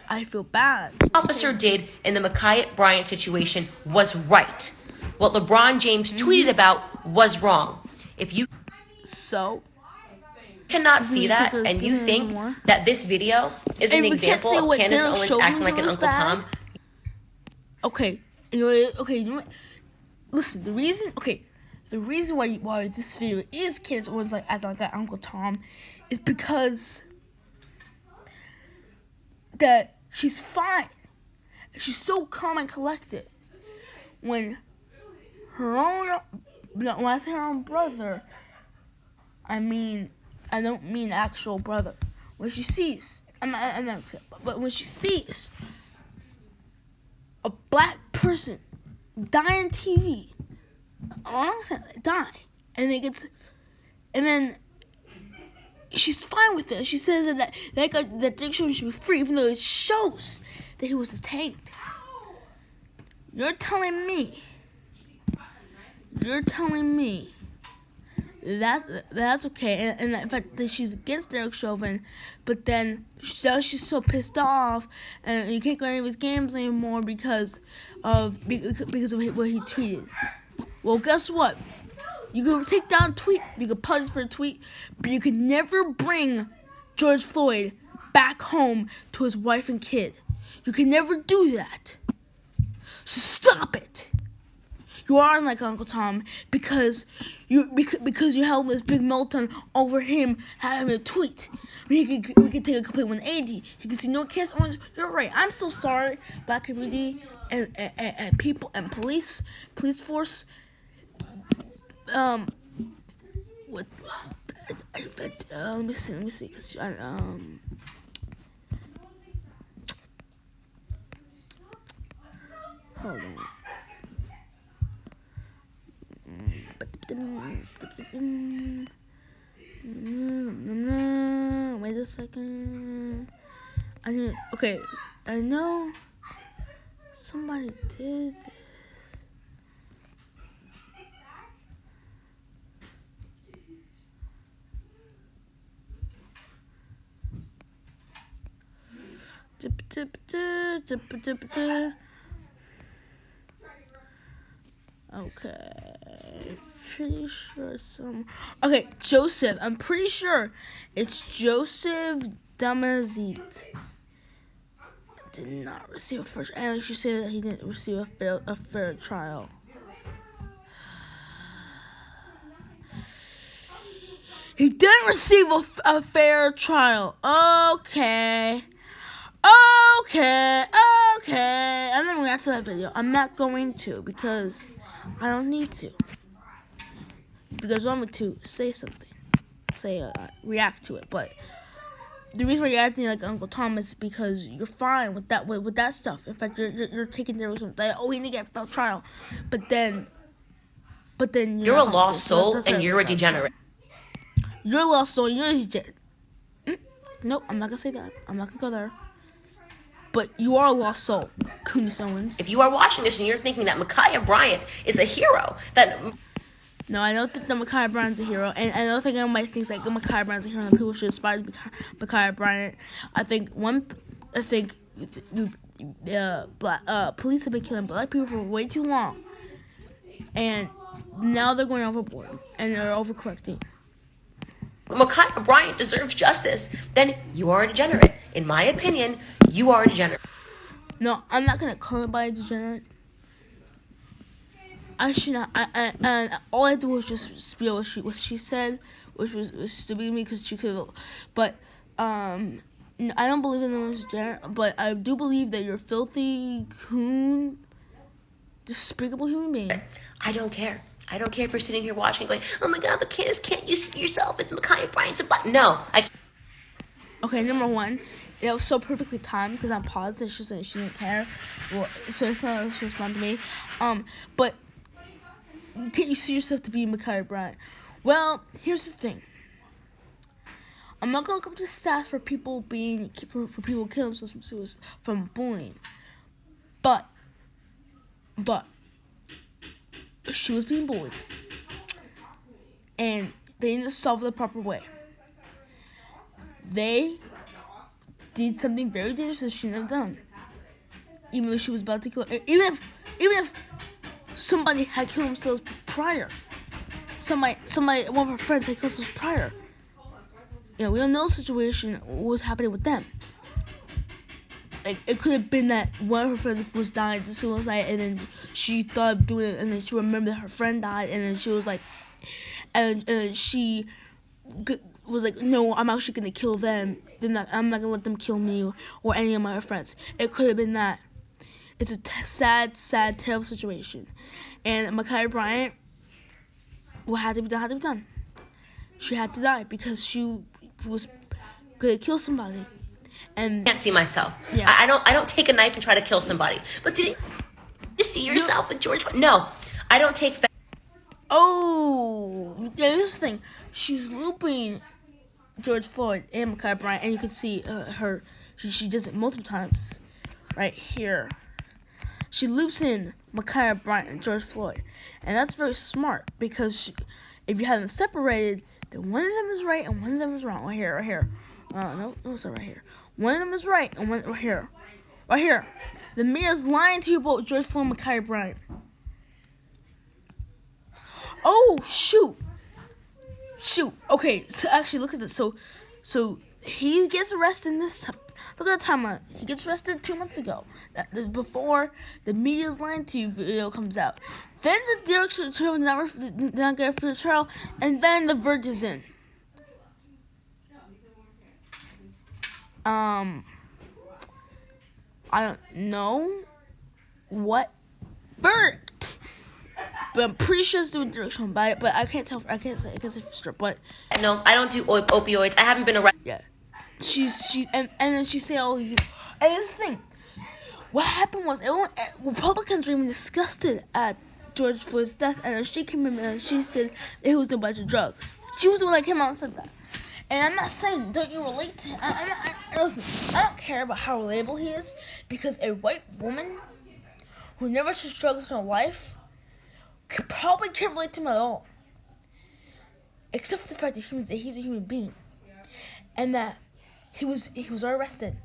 I feel bad. What the officer did in the Ma'Khia Bryant situation was right. What LeBron James tweeted about was wrong. If you cannot see that and you think that this video is an example of Candace Owens acting like an Uncle Tom. Okay, you know what? Listen, the reason why this video is Candace Owens like acting like Uncle Tom is because that she's fine. She's so calm and collected. When I say her own brother, I don't mean actual brother. When she sees, but when she sees a black person die on TV, die, and then she's fine with it. She says that Dick should be free, even though it shows that he was detained. You're telling me that's okay, and in fact that she's against Derek Chauvin, but then she's so pissed off, and you can't go to any of his games anymore because of what he tweeted. Well, guess what? You can take down a tweet, you can punish for a tweet, but you can never bring George Floyd back home to his wife and kid. You can never do that. So stop it. You are like Uncle Tom because you held this big meltdown over him having a tweet. We could take a complete 180. He could say, "No, Cass Owens, you're right. I'm so sorry, Black community and people and police force." What? Let me see, cause hold on. Wait a second. Okay, I know somebody did this. Okay, pretty sure okay, Joseph. I'm pretty sure it's Joseph Damazit. Did not receive a first. And she said that he didn't receive a fair trial. He didn't receive a fair trial. Okay. I'm not going to react to that video. I'm not going to because I don't need to. Because I want me to say something. React to it. But the reason why you're acting like Uncle Tom is because you're fine with that stuff. In fact, you're taking the reason that, he didn't get a fair trial. But then you're a lost soul and you're a degenerate. You're a lost soul and you're a degenerate. Nope, I'm not going to say that. I'm not going to go there. But you are a lost soul, Kunis Owens. If you are watching this and you're thinking that Ma'Khia Bryant is a hero, no, I don't think that Ma'Khia Bryant's a hero, and I don't think anybody thinks that Ma'Khia Bryant's a hero and people should aspire to be Ma'Khia Bryant. I think police have been killing Black people for way too long, and now they're going overboard and they're overcorrecting. Ma'Khia Bryant deserves justice, then you are a degenerate. In my opinion, you are a degenerate. No, I'm not gonna call anybody a degenerate. I should not. And all I did was just spill what she said, which was stupid to me because she could. But I don't believe in them as degenerate. But I do believe that you're a filthy, coon, despicable human being. I don't care. I don't care if you're sitting here watching going, "Oh my God, but can't you see yourself? It's Ma'Khia Bryant's a Black." No, Okay, number one, it was so perfectly timed because I paused and she said she didn't care. Well, so it's not she responded to me. But can't you see yourself to be Ma'Khia Bryant? Well, here's the thing. I'm not gonna look up the stats for people killing themselves from bullying, but she was being bullied, and they need to solve it the proper way. They did something very dangerous that she shouldn't have done. Even if she was about to kill her. Even if somebody had killed themselves prior. One of her friends had killed themselves prior. We don't know the situation, what was happening with them. Like, it could have been that one of her friends was dying to suicide, and then she thought of doing it, and then she remembered that her friend died, and then she was like, and she was like, no, I'm actually gonna kill them. I'm not gonna let them kill me or any of my friends. It could have been that. It's a sad, terrible situation, and Ma'Khia Bryant, what had to be done. She had to die because she was gonna kill somebody. And I can't see myself. Yeah. I don't take a knife and try to kill somebody. But did you see yourself with George Floyd? No, I don't take. Oh, yeah, this thing. She's looping George Floyd and Ma'Khia Bryant, and you can see her. She does it multiple times, right here. She loops in Ma'Khia Bryant and George Floyd, and that's very smart because if you have them separated, then one of them is right and one of them is wrong. Right here. No, it's right here. One of them is right and one right here. Right here. The media's lying to you about George Floyd and Ma'Khia Bryant. Oh, shoot. Okay, so actually, look at this. So he gets arrested in this. Look at the timeline. He gets arrested 2 months ago. Before the media's lying to you video comes out. Then the director of the trial did not get for the trial, and then the verdict is in. I don't know what verdict, but I'm pretty sure it's doing direction by it. But I can't tell. I can't say for sure. But No, I don't do opioids. I haven't been arrested. yeah, and then she said, "Oh, you." And this thing, what happened was Republicans were even disgusted at George Floyd's death, and then she came in and she said it was a bunch of drugs. She was the one that came out and said that. And I'm not saying don't you relate to him. Listen, I don't care about how relatable he is, because a white woman who never took drugs in her life probably can't relate to him at all. Except for the fact that he's a human being. And that he was arrested.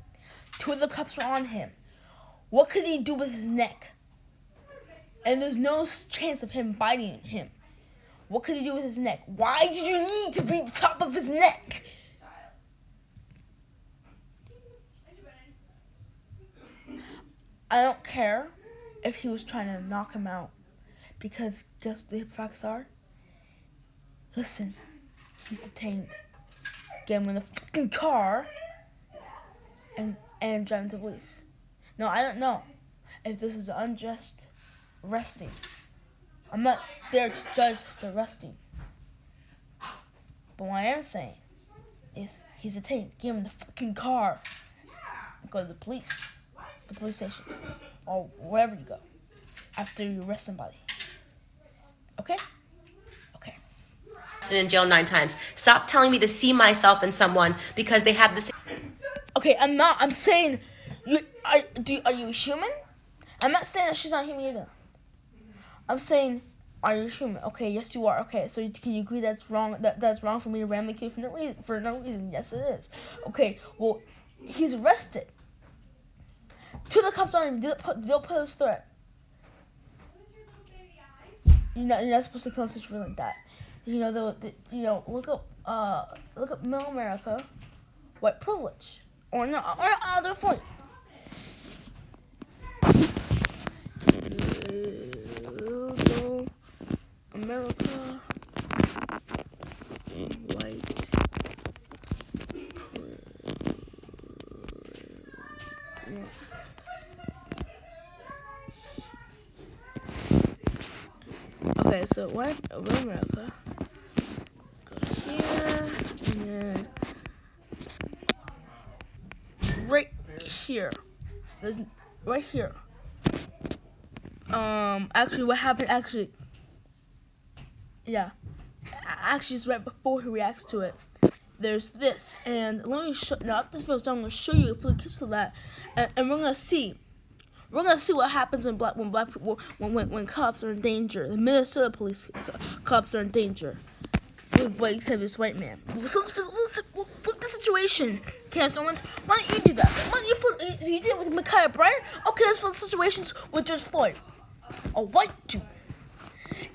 2 of the cops were on him. What could he do with his neck? And there's no chance of him biting him. What could he do with his neck? Why did you need to beat the top of his neck? I don't care if he was trying to knock him out, because guess the facts are. Listen, he's detained. Get him in the fucking car and drive him to police. No, I don't know if this is unjust arresting. I'm not there to judge the arresting. But what I am saying is he's detained. Get him in the fucking car. Go to the police station, or wherever you go after you arrest somebody. Okay? Okay. In jail 9 times. Stop telling me to see myself in someone because they have the same. Okay, I'm not. I'm saying, are you human? I'm not saying that she's not human either. I'm saying, are you human? Okay, yes you are. Okay, so can you agree that's wrong? That's wrong for me to randomly kill for no reason? Yes, it is. Okay, well, he's arrested. 2 of the cops on him. They'll put his threat. You're not supposed to kill such a like that. Look up Middle America, white privilege, or no, or other point. Middle America, white. Okay, so white America. Go here, and then right here. There's right here. Actually, what happened? Actually, yeah. Actually, it's right before he reacts to it. There's this, and let me show. Now, after this video's done, I'm gonna show you a few clips of that, and we're gonna see. We're gonna see what happens when black people when cops are in danger. The Minnesota police cops are in danger. Except this white man. So flip the situation, Candace Owens. Why don't you do that? Why don't you did it with Ma'Khia Bryant? Okay, let's flip the situations with George Floyd. A white dude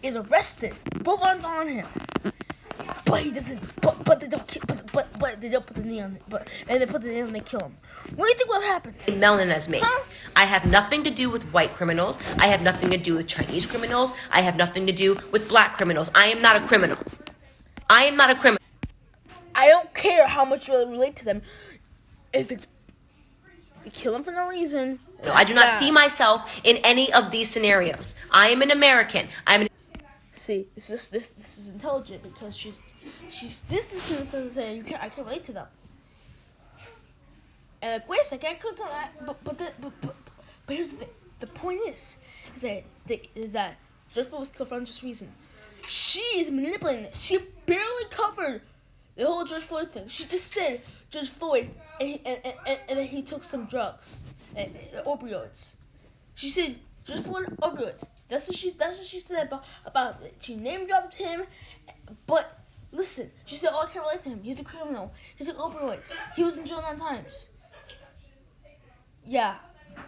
is arrested. Both arms on him. But he doesn't. But they don't put the knee on it. And they put the knee on and they kill him. What do you think would have happened? Melanin as me. Huh? I have nothing to do with white criminals. I have nothing to do with Chinese criminals. I have nothing to do with black criminals. I am not a criminal. I am not a criminal. I don't care how much you relate to them. If it's you kill them for no reason. No, I do not see myself in any of these scenarios. I am an American. See, it's just this is intelligent because she's this is saying I can't relate to them. And like, wait a second, I could tell that, but here's the thing. The point is that George Floyd was killed for unjust reason. She is manipulating it. She barely covered The whole George Floyd thing. She just said George Floyd, and then he took some drugs and opioids. She said George Floyd opioids. That's what she said about it. She name dropped him, but listen, she said, "Oh, I can't relate to him. He's a criminal. He took opioids. He was in jail 9 times." Yeah,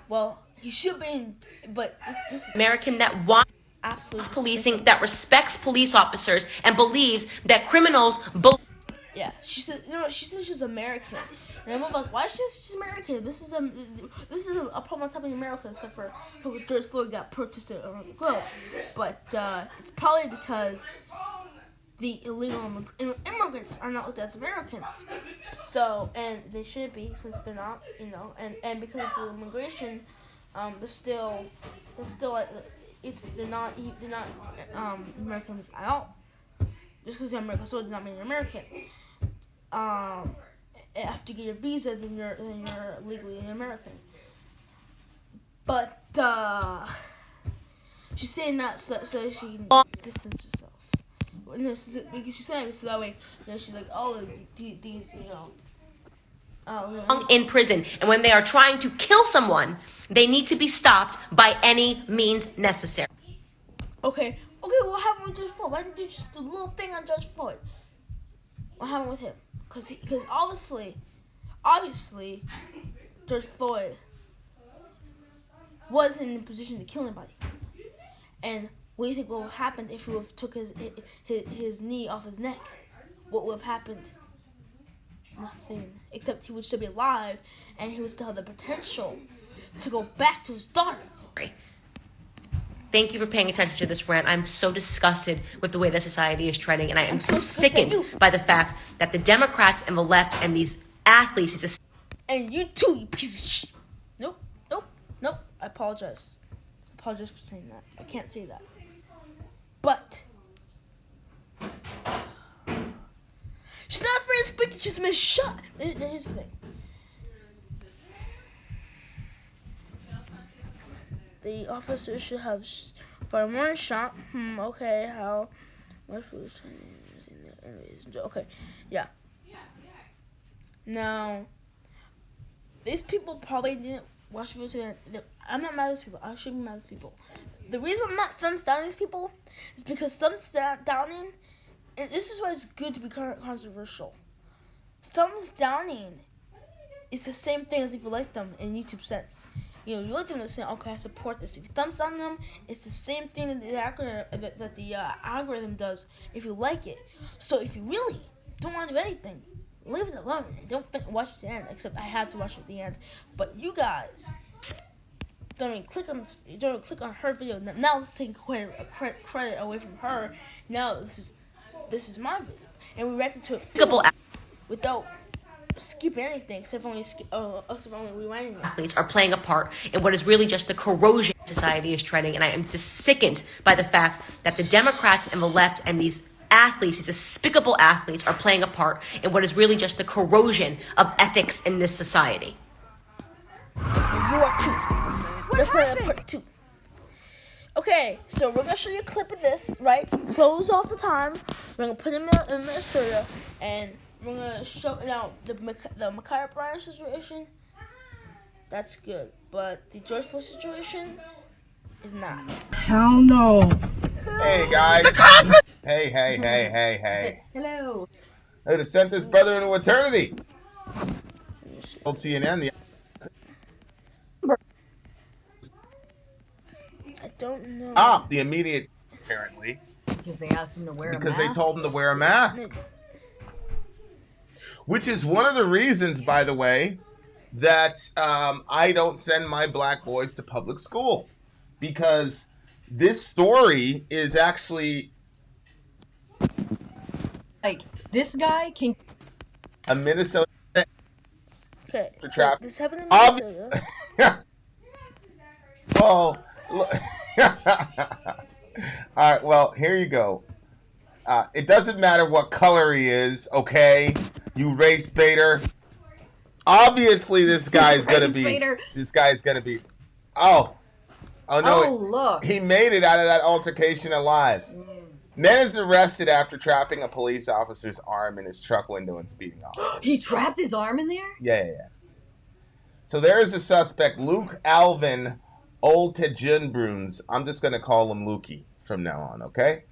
well, he should be in, but this is American that wants absolutely policing, that respects police officers, and believes that criminals. Yeah, she said. You know, she said she's American, and I'm like, why is she's American? This is a problem that's happening in America, except for George Floyd got protested around the globe. But it's probably because the illegal immigrants are not looked at as Americans. So, and they should be, since they're not, you know, and because of the immigration, they're still like, they're not Americans at all. Just because you're American, so it does not mean you're American. After you get your visa, then you're legally an American. But she's saying that so she can distance herself. No, because she's saying it so that way, you know, she's like, oh, these, you know. In prison, and when they are trying to kill someone, they need to be stopped by any means necessary. Okay, what happened with George Floyd? Why didn't you do just a little thing on George Floyd? What happened with him? Because obviously, George Floyd wasn't in a position to kill anybody. And what do you think would have happened if he would have took his knee off his neck? What would have happened? Nothing. Except he would still be alive, and he would still have the potential to go back to his daughter. Thank you for paying attention to this rant. I'm so disgusted with the way that society is trending, and I am sickened by the fact that the Democrats and the left and these athletes... And you too, you piece of shit. Nope. I apologize. For saying that. I can't say that. But she's not afraid to speak the truth to me. Shut. Here's the thing. The officer should have fired more shot. Okay, how? Okay, yeah. Now, these people probably didn't watch the video. I'm not mad at these people. I shouldn't be mad at these people. The reason I'm not thumbs downing these people is because thumbs downing, and this is why it's good to be controversial. Thumbs downing is the same thing as if you like them in YouTube sense. You know, you like them to say, okay, I support this. If you thumbs down them, it's the same thing that the algorithm does if you like it. So if you really don't want to do anything, leave it alone and don't watch it to the end. Except I have to watch it at the end. But you guys don't even click on this. You don't even click on her video. Now let's take credit away from her. Now this is my video, and we reacted to it without skipping anything except only rewinding it. Athletes are playing a part in what is really just the corrosion society is treading, and I am just sickened by the fact that the Democrats and the left and these athletes, these despicable athletes, are playing a part in what is really just the corrosion of ethics in this society. And you are too. They're playing a part too. Okay, so we're gonna show you a clip of this, right? To close off the time, we're gonna put him in Minnesota, and we're gonna show now the Micaiah Bryant situation. That's good, but the George Floyd situation is not. Hell no. Hey guys. Hey. Hello. I would have sent this brother into eternity. Old CNN. I don't know. The immediate, apparently. Because they asked him to wear a mask. Because they told him to wear a mask. Which is one of the reasons, by the way, that I don't send my black boys to public school. Because this story is actually... Like, this guy can... A Minnesota... Okay, so this happened in Minnesota. Well, all right, well, here you go. It doesn't matter what color he is, okay? You race baiter. Obviously, this guy's gonna be. This guy's gonna be. Oh no! Oh, look. He made it out of that altercation alive. Man is arrested after trapping a police officer's arm in his truck window and speeding off. He trapped his arm in there? Yeah. So there is a suspect, Luke Alvin Oltejunbruns. I'm just going to call him Lukey from now on, okay?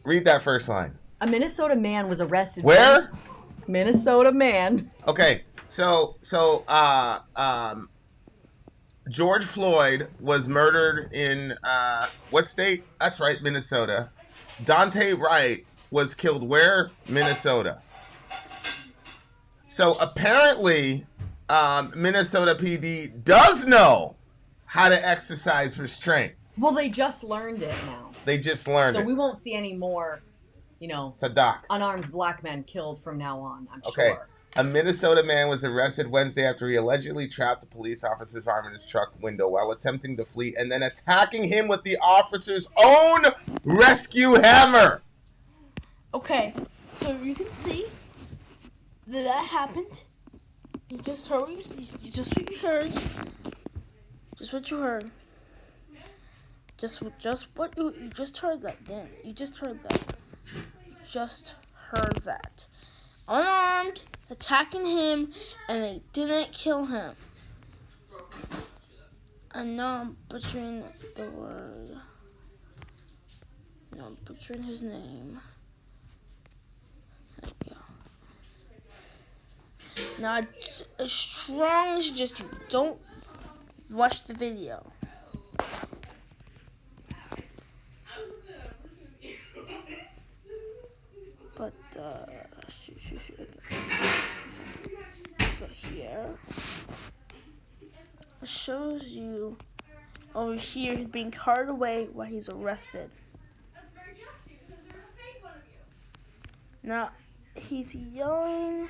Read that first line. A Minnesota man was arrested. Where? Minnesota man. Okay, so George Floyd was murdered in what state? That's right, Minnesota. Dante Wright was killed where? Minnesota. So apparently, Minnesota PD does know how to exercise restraint. Well, they just learned it now. They just learned it. So we won't see any more, Sadak. unarmed black men killed from now on, I'm Okay. sure. A Minnesota man was arrested Wednesday after he allegedly trapped a police officer's arm in his truck window while attempting to flee and then attacking him with the officer's own rescue hammer. Okay, so you can see that happened. You just heard what you heard. Just what you heard. Just what you just heard that, Dan. You just heard that. You just heard that. Unarmed, attacking him, and they didn't kill him. I know I'm butchering the word. No, I'm butchering his name. There we go. Now, I strongly suggest you don't watch the video. But, shoot. Okay. Go here. It shows you over here he's being carted away while he's arrested. That's very just you, since there's a fake one of you. Now, he's yelling.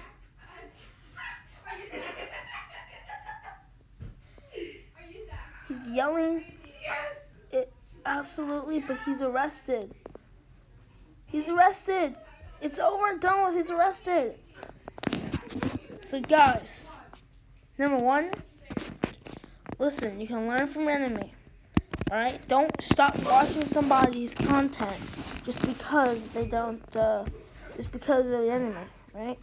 He's yelling. Absolutely, but he's arrested. He's arrested. It's over and done with. He's arrested. So, guys, number one, listen, you can learn from your enemy. Alright? Don't stop watching somebody's content just because they don't, just because they're the enemy. Right?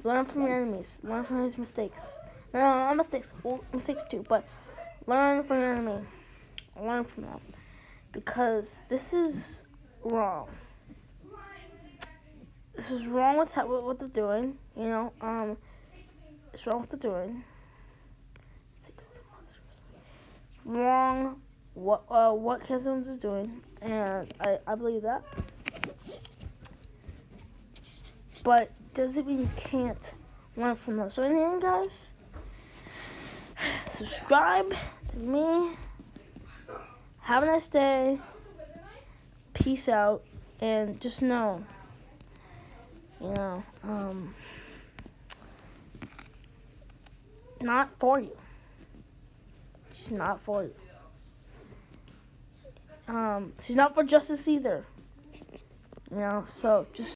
Learn from your enemies. Learn from his mistakes. No, not mistakes. Well, mistakes too, but learn from your enemy. Learn from them. Because this is wrong. This is wrong with what they're doing. It's wrong what they're doing. It's wrong what Kansas Owens is doing, and I believe that. But doesn't mean you can't learn from them. So in the end, guys, subscribe to me. Have a nice day. Peace out, and just know, not for you. She's not for you. She's not for justice either. So just